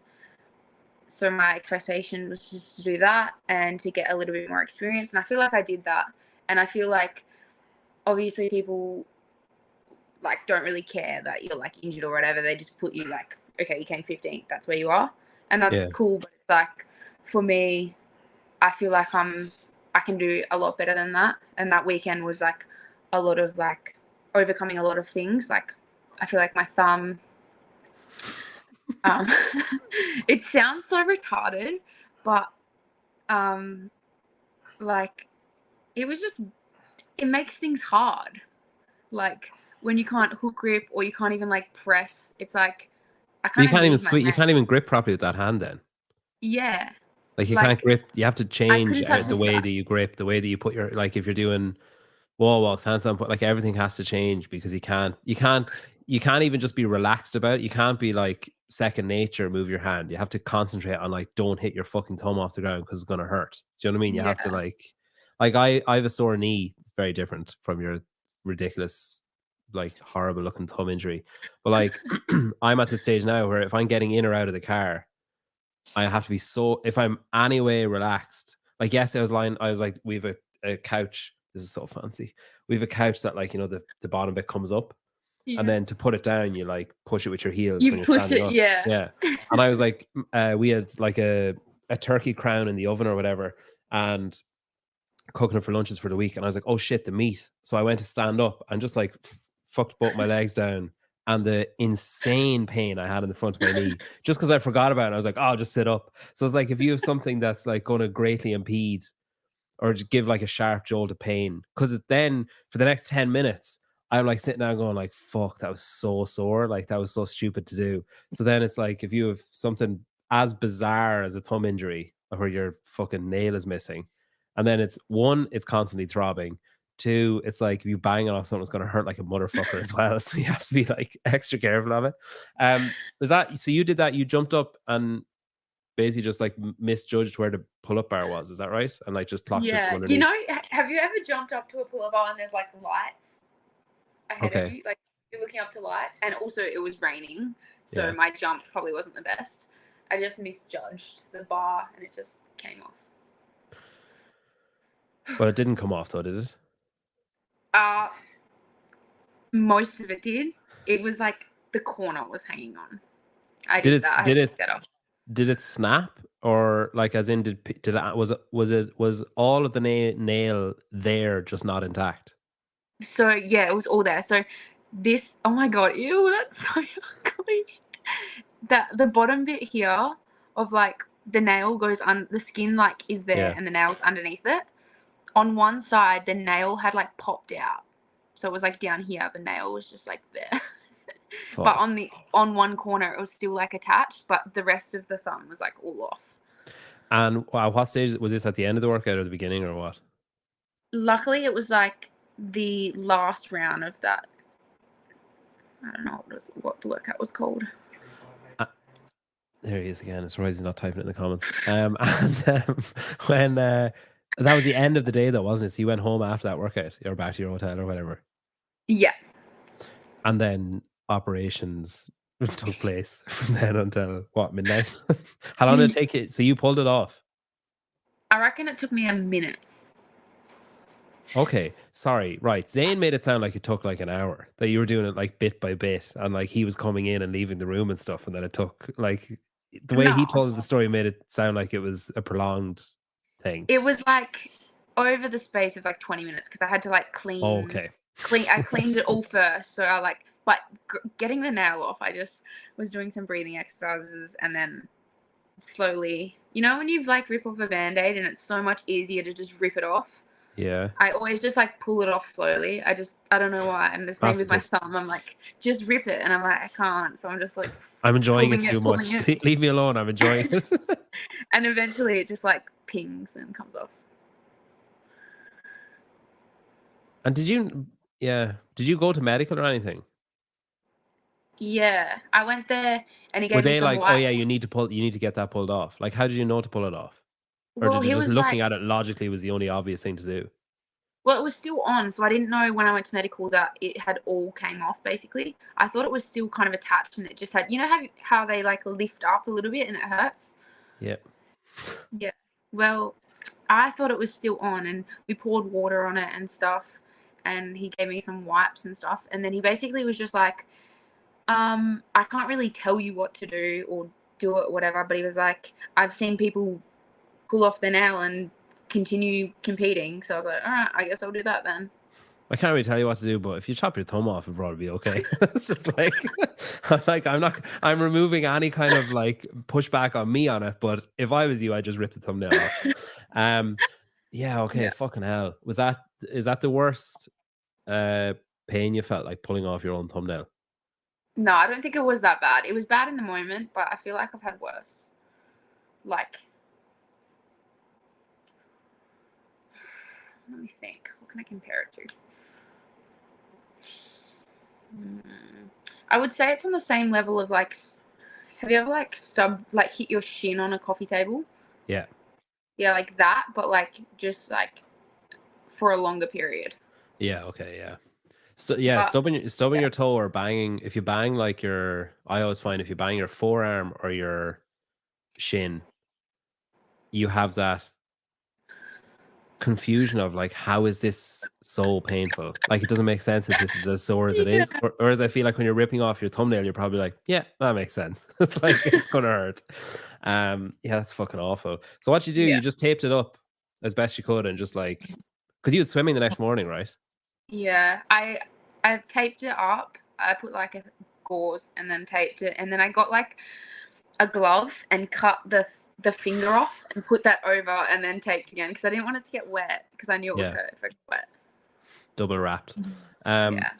so my expectation was just to do that and to get a little bit more experience. And I feel like I did that. And I feel like obviously people like don't really care that you're like injured or whatever. They just put you like, okay, you came 15th, that's where you are. And that's Yeah. cool. But it's like for me, I feel like I can do a lot better than that. And that weekend was like a lot of like overcoming a lot of things. Like I feel like my thumb um it sounds so retarded, but like it was just it makes things hard. Like when you can't hook grip or you can't even like press, it's like I But you kind of can't even need my squeeze you hand. can't even grip properly with that hand then. Yeah. Like you can't Like grip you have to I change couldn't touch the the way side. that you grip, the way that you put your like if you're doing wall walks, handstand, but like everything has to change because you can't even just be relaxed about it. You can't be like second nature, move your hand. You have to concentrate on like don't hit your fucking thumb off the ground because it's gonna hurt. Do you know what I mean? You have to Yeah. like I have a sore knee. It's very different from your ridiculous, like horrible looking thumb injury. But like I'm at the stage now where if I'm getting in or out of the car, I have to be so if I'm anyway relaxed. Like yesterday I was like, we've a couch. This is so fancy. We have a couch that like, you know, the bottom bit comes up and Yeah. then to put it down, you like push it with your heels when You you're push standing it, up. yeah. Yeah. And I was like, we had like a turkey crown in the oven or whatever, and cooking it for lunches for the week. And I was like, oh shit, the meat. So I went to stand up and just like fucked both my legs down and the insane pain I had in the front of my knee just because I forgot about it. I was like, oh, I'll just sit up. So it's like if you have something that's like going to greatly impede or just give like a sharp jolt of pain, because then for the next 10 minutes, I'm like sitting there going like, fuck, that was so sore. Like that was so stupid to do. So then it's like if you have something as bizarre as a thumb injury where your fucking nail is missing, and then it's one, it's constantly throbbing. Two, it's like if you bang it off something, it's gonna hurt like a motherfucker as well. So you have to be like extra careful of it. Is that so you did that, you jumped up and basically just like misjudged where the pull-up bar was, is that right? And like just clocked it from Yeah. You underneath. know, have you ever jumped up to a pull-up bar and there's like lights ahead of Okay. you? Like you're looking up to lights, and also it was raining, so Yeah. my jump probably wasn't the best. I just misjudged the bar and it just came off. But it didn't come off though, did it? Uh most of it did. It was like the corner was hanging on. I Did did it that. I had did to it pick that up. did it snap or like as in did it was all of the nail there just not intact? So yeah, it was all there. So this, oh my god, ew, that's so ugly. The bottom bit here of like the nail goes on, the skin like is there Yeah. and the nail's underneath it. On one side, the nail had like popped out. So it was like down here, the nail was just like there. But Fuck. on one corner, it was still like attached, but the rest of the thumb was like all off. And what stage was this, at the end of the workout or the beginning or what? Luckily, it was like the last round of that. I don't know what the workout was called. There he is again. It's surprised he's not typing it in the comments. And when that was the end of the day, though, wasn't it? So you went home after that workout, or back to your hotel or whatever, Yeah. and then operations took place from then until what, midnight? How long did it take you? So you pulled it off? I reckon it took me a minute. Okay, sorry. Right, Zane made it sound like it took like an hour. That you were doing it like bit by bit, and like he was coming in and leaving the room and stuff, and then it took like the way he No, told the story made it sound like it was a prolonged thing. it was like over the space of like 20 minutes because I had to like Oh, okay. I cleaned it all first. So I like, but getting the nail off, I just was doing some breathing exercises and then slowly, you know, when you've like rip off a band-aid and it's so much easier to just rip it off. Yeah. I always just like pull it off slowly. I don't know why. And the same with my thumb. I'm like, just rip it. And I'm like, I can't. So I'm just like, I'm enjoying it too much. Leave me alone. I'm enjoying it. And eventually it just like pings and comes off. And did you go to medical or anything? Yeah, I went there and he gave Were me they some like, wipes. oh yeah, you need to get that pulled off? Like, how did you know to pull it off? Or Well, did you he just was looking like, at it logically was the only obvious thing to do? well, it was still on, so I didn't know when I went to medical that it had all came off, basically. I thought it was still kind of attached and it just had, you know how they like lift up a little bit and it hurts? Yeah. Yeah. Well, I thought it was still on and we poured water on it and stuff and he gave me some wipes and stuff and then he basically was just like, I can't really tell you what to do or do it or whatever, but he was like, I've seen people pull off the nail and continue competing. So I was like, all right, I guess I'll do that then. I can't really tell you what to do, but if you chop your thumb off, it'll probably be okay. It's just like, I'm removing any kind of like pushback on me on it. But if I was you, I'd just rip the thumbnail off. Yeah, okay, Yeah. fucking hell. Is that the worst pain you felt, like pulling off your own thumbnail? No, I don't think it was that bad. It was bad in the moment, but I feel like I've had worse. Like, let me think. What can I compare it to? I would say it's on the same level of like, have you ever like hit your shin on a coffee table? Yeah. Yeah, like that, but like just like for a longer period. Yeah, okay, yeah. Stubbing your toe or banging, if you bang like I always find if you bang your forearm or your shin, you have that confusion of like, how is this so painful? Like, it doesn't make sense that this is as sore as it is. Whereas I feel like when you're ripping off your thumbnail, you're probably like, yeah, that makes sense. It's like, it's gonna hurt. Yeah, that's fucking awful. So what you do, you just taped it up as best you could and just like, because you was swimming the next morning, right? Yeah, I taped it up. I put like a gauze and then taped it, and then I got like a glove and cut the finger off and put that over and then taped again because I didn't want it to get wet because I knew it would hurt if it got wet. Double wrapped. Yeah.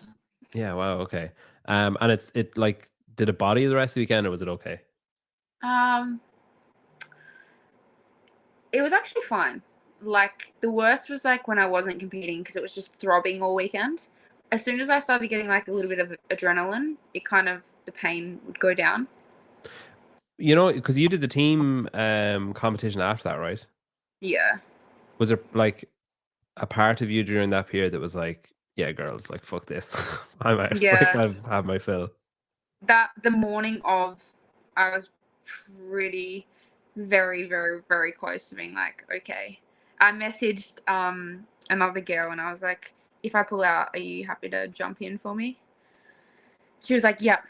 Yeah. Wow. Okay. And it like, did it bother you the rest of the weekend or was it okay? It was actually fine. Like the worst was like when I wasn't competing because it was just throbbing all weekend. As soon as I started getting like a little bit of adrenaline, it kind of the pain would go down. You know, because you did the team competition after that, right? Yeah. Was there like a part of you during that period that was like, yeah, girls, like, fuck this, I'm out. Yeah. Like, I've had my fill. That the morning of, I was pretty, very, very, very close to being like, okay. I messaged another girl and I was like, if I pull out, are you happy to jump in for me? She was like, yeah,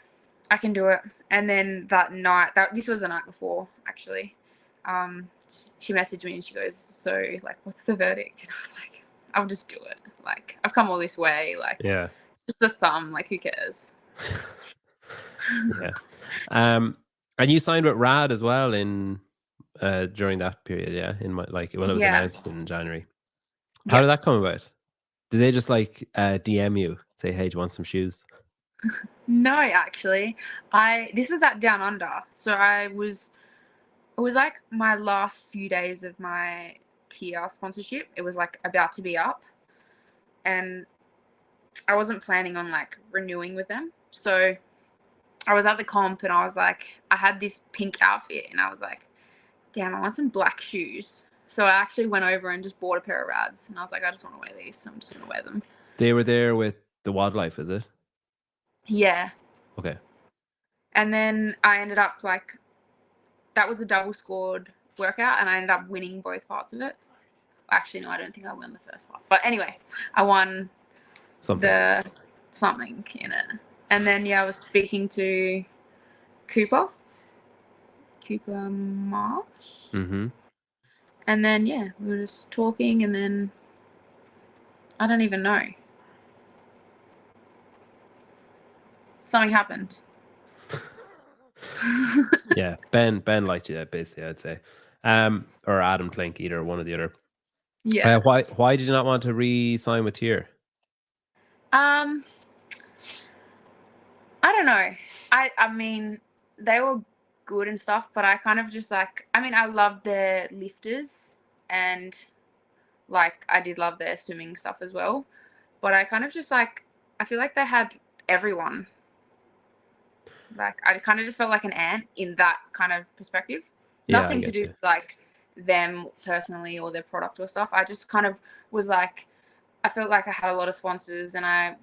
I can do it. And then that night, this was the night before, actually. She messaged me and she goes, so like, what's the verdict? And I was like, I'll just do it. Like, I've come all this way. Like, Yeah. just a thumb. Like, who cares? Yeah. And you signed with Rad as well in during that period, yeah, in my when it was Yeah. announced in January. How Yeah. did that come about? Did they just DM you, say, "Hey, do you want some shoes?" No, actually, this was at Down Under, so it was like my last few days of my tier sponsorship. It was like about to be up, and I wasn't planning on like renewing with them. So I was at the comp and I was like, I had this pink outfit and I was like, damn, I want some black shoes. So I actually went over and just bought a pair of Rads and I was like, I just want to wear these, so I'm just gonna wear them. They were there with the wildlife, is it? Yeah. Okay. And then I ended up like, that was a double scored workout and I ended up winning both parts of it. Actually, no, I don't think I won the first part. But anyway, I won Something. the something in it. And then, yeah, I was speaking to Cooper Marsh. Mm-hmm. And then, yeah, we were just talking and then I don't even know. Something happened. Yeah, Ben liked you, basically, I'd say. Or Adam Klink, either one or the other. Yeah. Why did you not want to re-sign with Tier? I don't know. I mean, they were good and stuff, but I kind of just like, I mean, I love their lifters and like I did love their swimming stuff as well, but I kind of just like, I feel like they had everyone. Like I kind of just felt like an ant in that kind of perspective. Yeah, I Nothing to get do you. with like them personally or their product or stuff. I just kind of was like, I felt like I had a lot of sponsors and I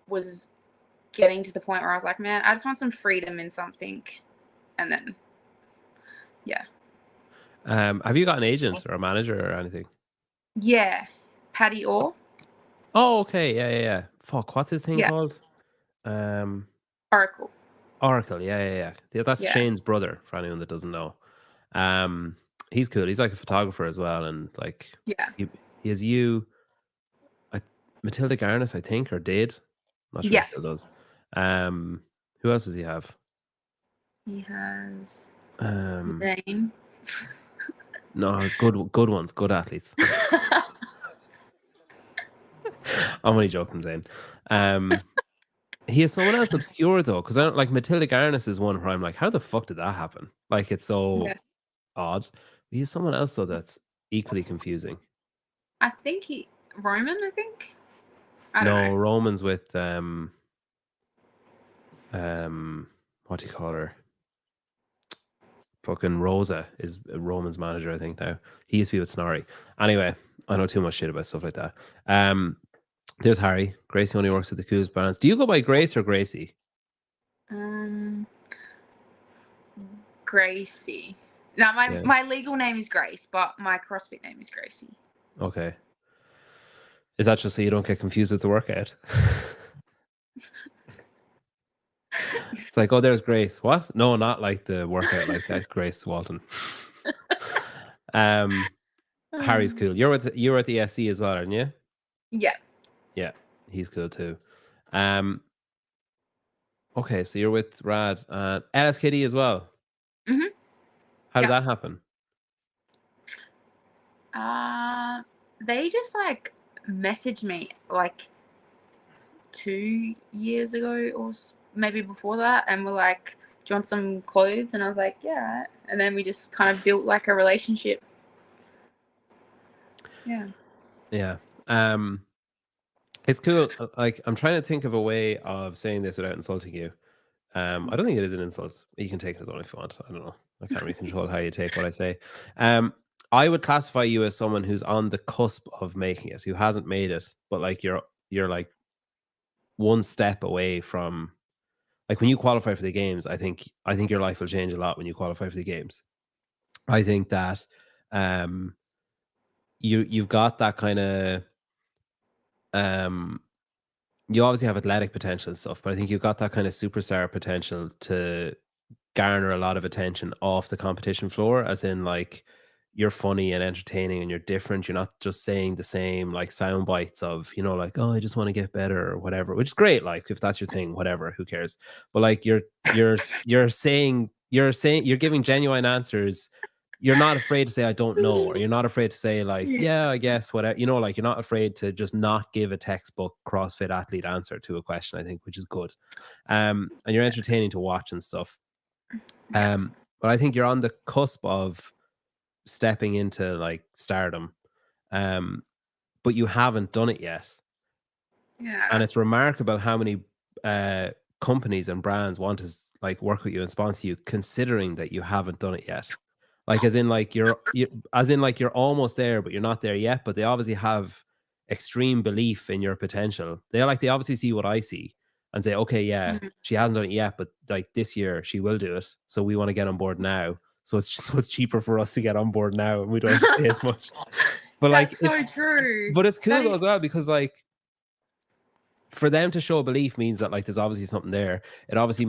was getting to the point where I was like, man, I just want some freedom in something. And then, yeah. Have you got an agent or a manager or anything? Yeah. Paddy Orr. Oh, okay. Yeah. Fuck, what's his thing Yeah. called? Oracle. Oracle. Yeah. That's Yeah. Shane's brother, for anyone that doesn't know. He's cool. He's like a photographer as well, and like, Yeah. he has Matilda Garnis, I think, or did. I'm not sure Yeah. he still does. Who else does he have? He has Zane. No, good ones, good athletes. I'm only joking, Zane. He has someone else obscure though, because I don't like Matilda Garnis is one where I'm like, how the fuck did that happen? Like, it's so odd. He has someone else though that's equally confusing. I think Roman, I think. I don't know. Roman's with what do you call her? Fucking Rosa is Roman's manager, I think now. He used to be with Snorri. Anyway, I know too much shit about stuff like that. There's Harry. Gracie only works at the Coos Brands. Do you go by Grace or Gracie? Gracie. No, my legal name is Grace, but my CrossFit name is Gracie. Okay. Is that just so you don't get confused with the workout? It's like, oh, there's Grace. What? No, not like the workout like that. Grace Walton. Harry's cool. You were at the SC as well, aren't you? Yeah. Yeah, he's cool too. Okay, so you're with Rad and Ellis Kitty as well. Mm-hmm. How did that happen? They just like messaged me like 2 years ago or maybe before that, and were like, "Do you want some clothes?" And I was like, "Yeah." Right. And then we just kind of built like a relationship. Yeah. Yeah. It's cool. Like, I'm trying to think of a way of saying this without insulting you. I don't think it is an insult. You can take it as one if you want. I don't know. I can't really control how you take what I say. I would classify you as someone who's on the cusp of making it, who hasn't made it, but like you're like one step away from, like, when you qualify for the games. I think your life will change a lot when you qualify for the games. I think that you've got that kind of you obviously have athletic potential and stuff, but I think you've got that kind of superstar potential to garner a lot of attention off the competition floor, as in, like, you're funny and entertaining and you're different. You're not just saying the same like sound bites of, like, oh, I just want to get better or whatever, which is great. Like, if that's your thing, whatever, who cares? But like, you're giving genuine answers you're not afraid to say I don't know, or you're not afraid to say like, Yeah. yeah, I guess whatever. Like you're not afraid to just not give a textbook CrossFit athlete answer to a question, I think, which is good. And you're entertaining to watch and stuff. Yeah. But I think you're on the cusp of stepping into like stardom. But you haven't done it yet. And Yeah. it's remarkable how many companies and brands want to like work with you and sponsor you, considering that you haven't done it yet. Like as in like you're almost there, but you're not there yet. But they obviously have extreme belief in your potential. They obviously see what I see and say, okay, yeah, Mhm. she hasn't done it yet, but like this year she will do it. So we want to get on board now. So it's cheaper for us to get on board now, and we don't have to pay as much. But like That's so true. it's cool That though is. as well, because like for them to show belief means that like there's obviously something there. It obviously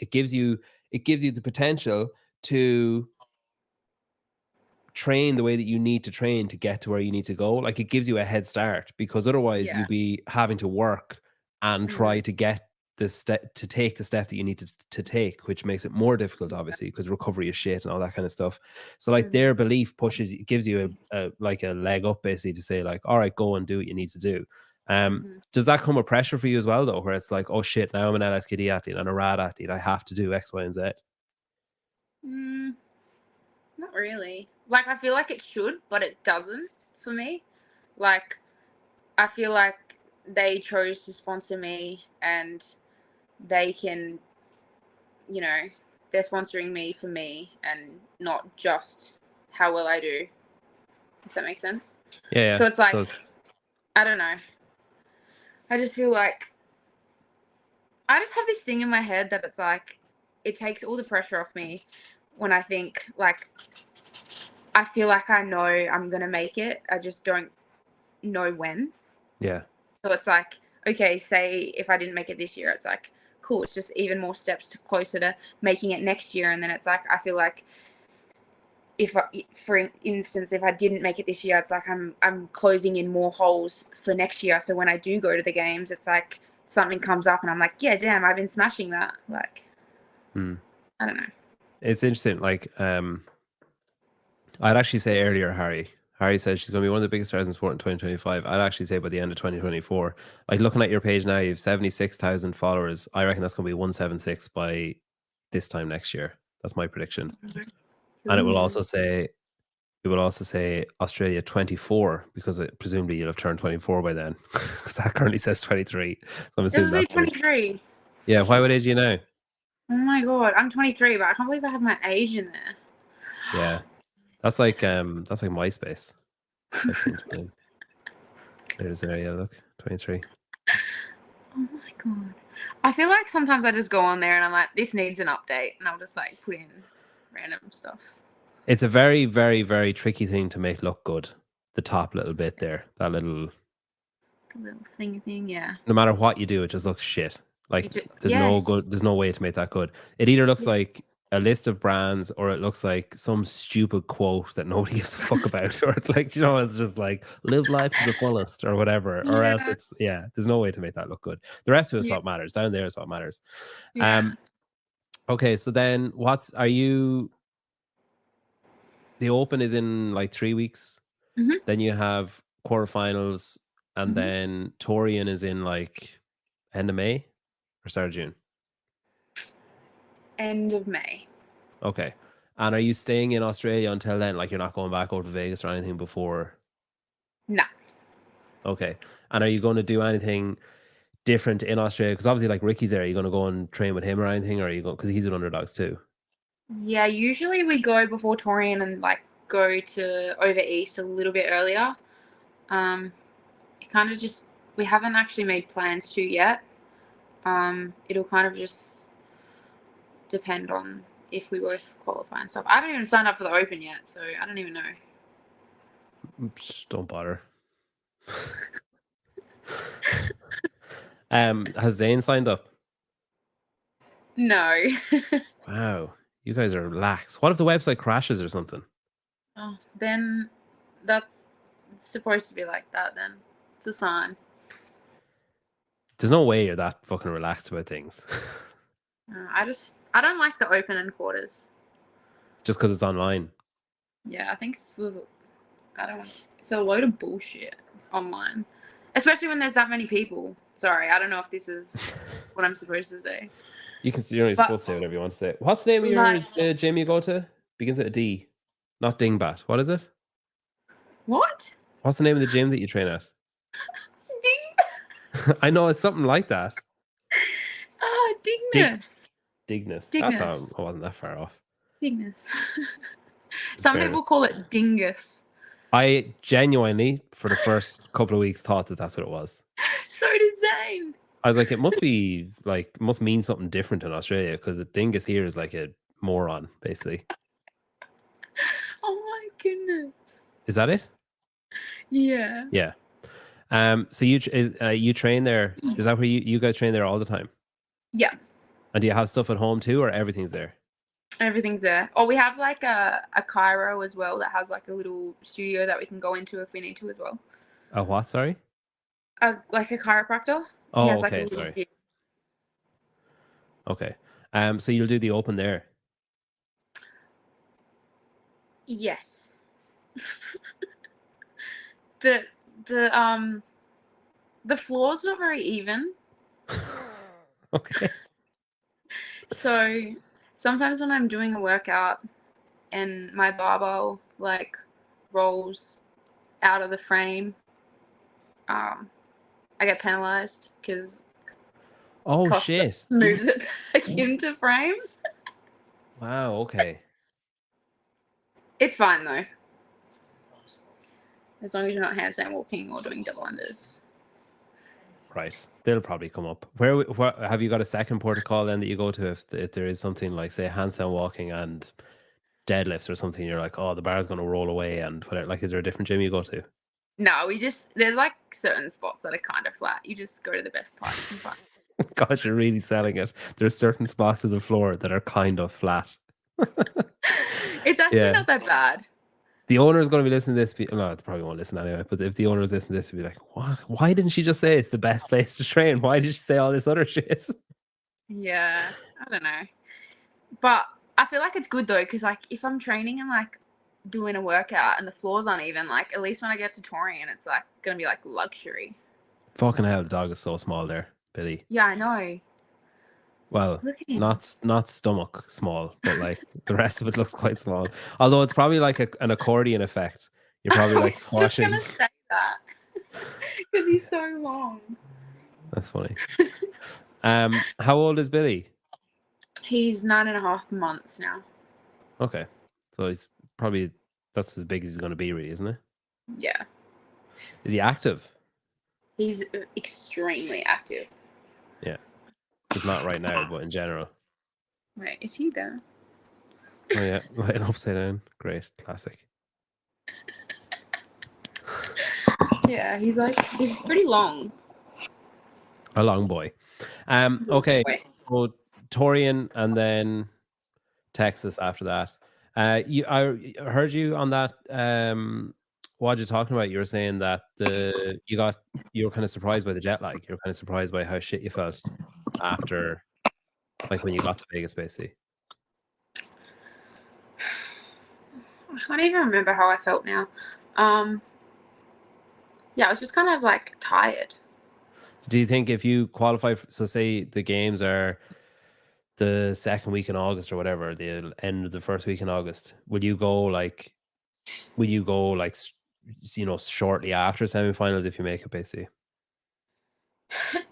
gives you the potential to train the way that you need to train to get to where you need to go. Like it gives you a head start, because otherwise Yeah. you'd be having to work and try Mhm. to get the step to take the step that you need to take, which makes it more difficult, obviously, because recovery is shit and all that kind of stuff. So like Mhm. their belief gives you a like a leg up, basically, to say like, all right, go and do what you need to do. Mhm. Does that come with pressure for you as well, though, where it's like, oh shit, now I'm an LSKD athlete and a rad athlete, I have to do X, Y, and Z? Mm, not really. Like I feel like it should, but it doesn't for me. Like I feel like they chose to sponsor me, and they can, you know, they're sponsoring me for me and not just how well I do, if that makes sense. Yeah, yeah, So it's it like, does. I don't know. I just feel like I just have this thing in my head that it's like, it takes all the pressure off me when I think, like, I feel like I know I'm going to make it. I just don't know when. Yeah. So it's like, okay, say if I didn't make it this year, it's like, cool, it's just even more steps closer to making it next year. And then it's like, I feel like if for instance, if I didn't make it this year, it's like I'm closing in more holes for next year. So when I do go to the games, it's like something comes up and I'm like, yeah, damn, I've been smashing that. Like, Hmm. I don't know. It's interesting. Like, I'd actually say earlier, Harry says she's going to be one of the biggest stars in sport in 2025. I'd actually say by the end of 2024. Like looking at your page now, you have 76,000 followers. I reckon that's going to be 176 by this time next year. That's my prediction. And Cool. it will also say Australia 24, because presumably you'll have turned 24 by then, because that currently says 23. So I'm This assuming is a that's it. 23. Yeah. Why would Shit. age you now? Oh my god, I'm 23, but I can't believe I have my age in there. Yeah. That's like MySpace. Type in 20. There's there. Yeah. Look, 23. Oh my god. I feel like sometimes I just go on there and I'm like, this needs an update, and I'll just like put in random stuff. It's a very, very, very tricky thing to make look good. The top little bit there, that little, The little thing, yeah. no matter what you do, it just looks shit. Like Yes. there's no way to make that good. It either looks Yeah. like a list of brands, or it looks like some stupid quote that nobody gives a fuck about, or like, it's just like live life to the fullest or whatever, or else Yeah. it's, yeah, there's no way to make that look good. The rest of it's Yeah. what matters. Down there is what matters. Yeah. Um, okay, so then the Open is in like 3 weeks. Mhm. Then you have quarterfinals, and Mhm. then Torian is in like end of May or start of June. End of May. Okay. And are you staying in Australia until then? Like you're not going back over to Vegas or anything before? No. Okay. And are you going to do anything different in Australia? Because obviously, like Ricky's there, are you going to go and train with him or anything? Or are you going, because he's with Underdogs too? Yeah, usually we go before Torian and like go to over east a little bit earlier. It kind of just, we haven't actually made plans to yet. It'll kind of just depend on if we both qualify and stuff. I haven't even signed up for the Open yet, so I don't even know. Don't bother. Has Zane signed up? No. Wow. You guys are lax. What if the website crashes or something? Oh, then that's supposed to be like that then. It's a sign. There's no way you're that fucking relaxed about things. I don't like the Open and quarters. Just because it's online. Yeah, I think I don't want. It's a load of bullshit online, especially when there's that many people. Sorry, I don't know if this is what I'm supposed to say, You're but supposed to say whatever you want to say. What's the name of your like gym you go to? Begins with a D, not Dingbat. What is it? what? What's the name of the gym that you train at? Ding. I know it's something like that. Dig Dignus. Dignus. That's not. Dignus. I wasn't that far off. Dignus. In Some fairness, people call it dingus. I genuinely, for the first couple of weeks, thought that that's what it was. So did Zane. I was like, it must be like, must mean something different in Australia because a dingus here is like a moron, basically. Oh my goodness. Is that it? Yeah. Yeah. So you train there? Is that where you guys train there all the time? Yeah. And do you have stuff at home too, or everything's there? Everything's there. Or we have like a chiro as well that has like a little studio that we can go into if we need to as well. A what? Sorry. Like a chiropractor. He Oh, has like a okay. little Sorry. gym. Okay. So you'll do the open there. Yes. the the the floor's not very even. Okay. So sometimes when I'm doing a workout and my barbell like rolls out of the frame, I get penalized because Oh Costa shit. moves it back into frame. Wow. Okay. It's fine though, as long as you're not handstand walking or doing double unders. Right. They'll probably come up. Where have you got a second protocol then that you go to if there is something like say handstand walking and deadlifts or something? You're like, oh, the bar's going to roll away and whatever. Like, is there a different gym you go to? No, there's like certain spots that are kind of flat. You just go to the best part you can find. Gosh, you're really selling it. There's certain spots of the floor that are kind of flat. It's actually not that bad. The owner is going to be listening to this. No, they probably won't listen anyway. But if the owner is listening to this, he'll be like, "What? Why didn't she just say it's the best place to train? Why did she say all this other shit?" Yeah, I don't know. But I feel like it's good though, because like if I'm training and like doing a workout and the floor's uneven, like at least when I get to touring, it's like gonna be like luxury. Fucking hell, the dog is so small there, Billy. Yeah, I know. Well, Look at him. not stomach small, but like the rest of it looks quite small. Although it's probably like an accordion effect. You're probably I like was just squashing. gonna say that because he's so long. That's funny. How old is Billy? He's 9.5 months now. Okay, so he's probably that's as big as he's going to be, really, isn't it? Yeah. Is he active? He's extremely active. Yeah, just not right now, but in general. Wait, is he there? Oh yeah, lying upside down. Great, classic. Yeah, he's pretty long. A long boy. Okay, so Torian and then Texas after that. I heard you on that. What you're talking about? You were saying that you were kind of surprised by the jet lag. You were kind of surprised by how shit you felt after, like when you got to Vegas, basically. I can't even remember how I felt now. Yeah, I was just kind of like tired. So do you think if you qualify, so say the games are the second week in August or whatever, the end of the first week in August, will you go like shortly after semifinals if you make it, basically?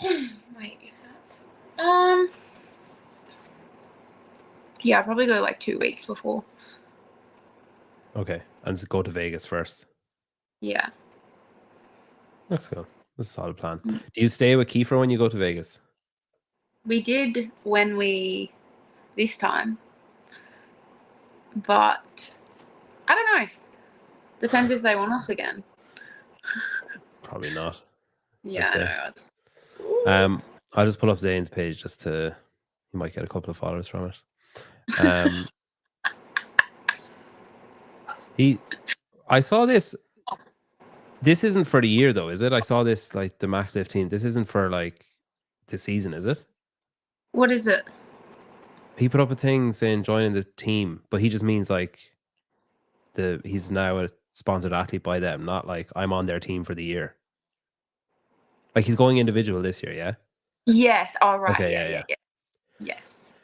Wait, is that yeah, I'll probably go like 2 weeks before. Okay, and go to Vegas first. Yeah. Let's go. That's a solid plan. Do you stay with Kiefer when you go to Vegas? We did this time, but I don't know. Depends if they want us again. Probably not. Yeah, I know. I'll just pull up Zane's page you might get a couple of followers from it. I saw this. This isn't for the year though, is it? I saw this like the Max 15. This isn't for like the season, is it? What is it? He put up a thing saying joining the team, but he just means like he's now a sponsored athlete by them, not like I'm on their team for the year. Like he's going individual this year, yeah? Yes. All right. Okay, Yeah. yeah. Yes.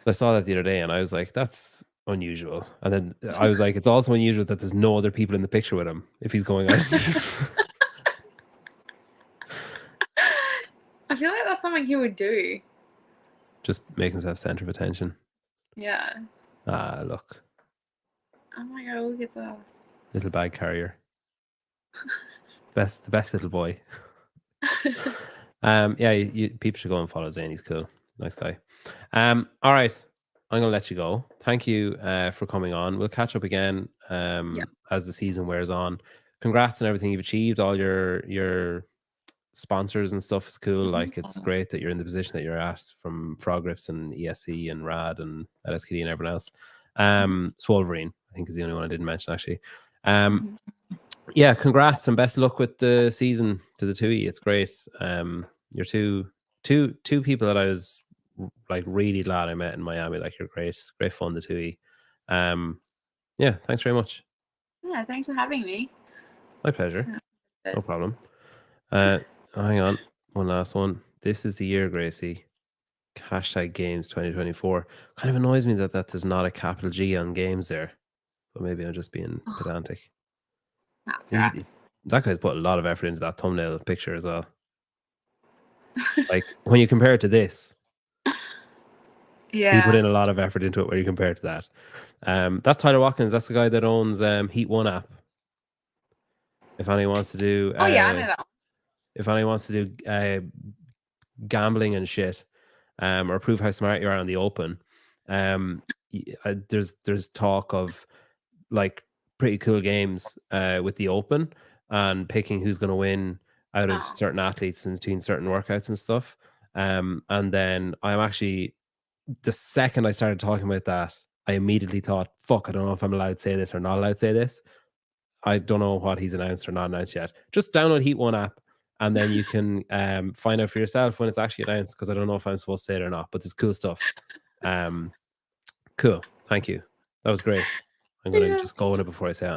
So I saw that the other day and I was like, that's unusual. And then I was like, it's also unusual that there's no other people in the picture with him if he's going on a team. I feel like that's something he would do. Just make himself center of attention. Yeah. Ah, look. Oh my god, look at us. Little bag carrier. The best little boy. Yeah, people should go and follow Zane. He's cool. Nice guy. All right. I'm gonna let you go. Thank you for coming on. We'll catch up again as the season wears on. Congrats on everything you've achieved, all your sponsors and stuff is cool. Like it's great that you're in the position that you're at from Frog Grips and ESC and Rad and LSKD and everyone else. Swolverine, I think, is the only one I didn't mention actually. Yeah, congrats and best of luck with the season to the 2E. It's great. You're two people that I was like really glad I met in Miami. Like you're great fun, the 2E. Yeah, thanks very much. Yeah, thanks for having me. My pleasure. No problem. Hang on, one last one. This is the year, Gracie. Hashtag Games 2024. Kind of annoys me that there's not a capital G on Games there, but maybe I'm just being pedantic. That's right. That guy's put a lot of effort into that thumbnail picture as well. Like when you compare it to this, he put in a lot of effort into it when you compare it to that. That's Tyler Watkins. That's the guy that owns Heat One app. If anyone wants to do, I know that one. If anyone wants to do gambling and shit, or prove how smart you are on the open, there's talk of like pretty cool games with the open and picking who's going to win out of certain athletes in between certain workouts and stuff. And then I'm actually, the second I started talking about that, I immediately thought, fuck, I don't know if I'm allowed to say this or not allowed to say this. I don't know what he's announced or not announced yet. Just download Heat One app and then you can find out for yourself when it's actually announced, because I don't know if I'm supposed to say it or not, but there's cool stuff. Cool. Thank you. That was great. I'm going to just go with it before I say it.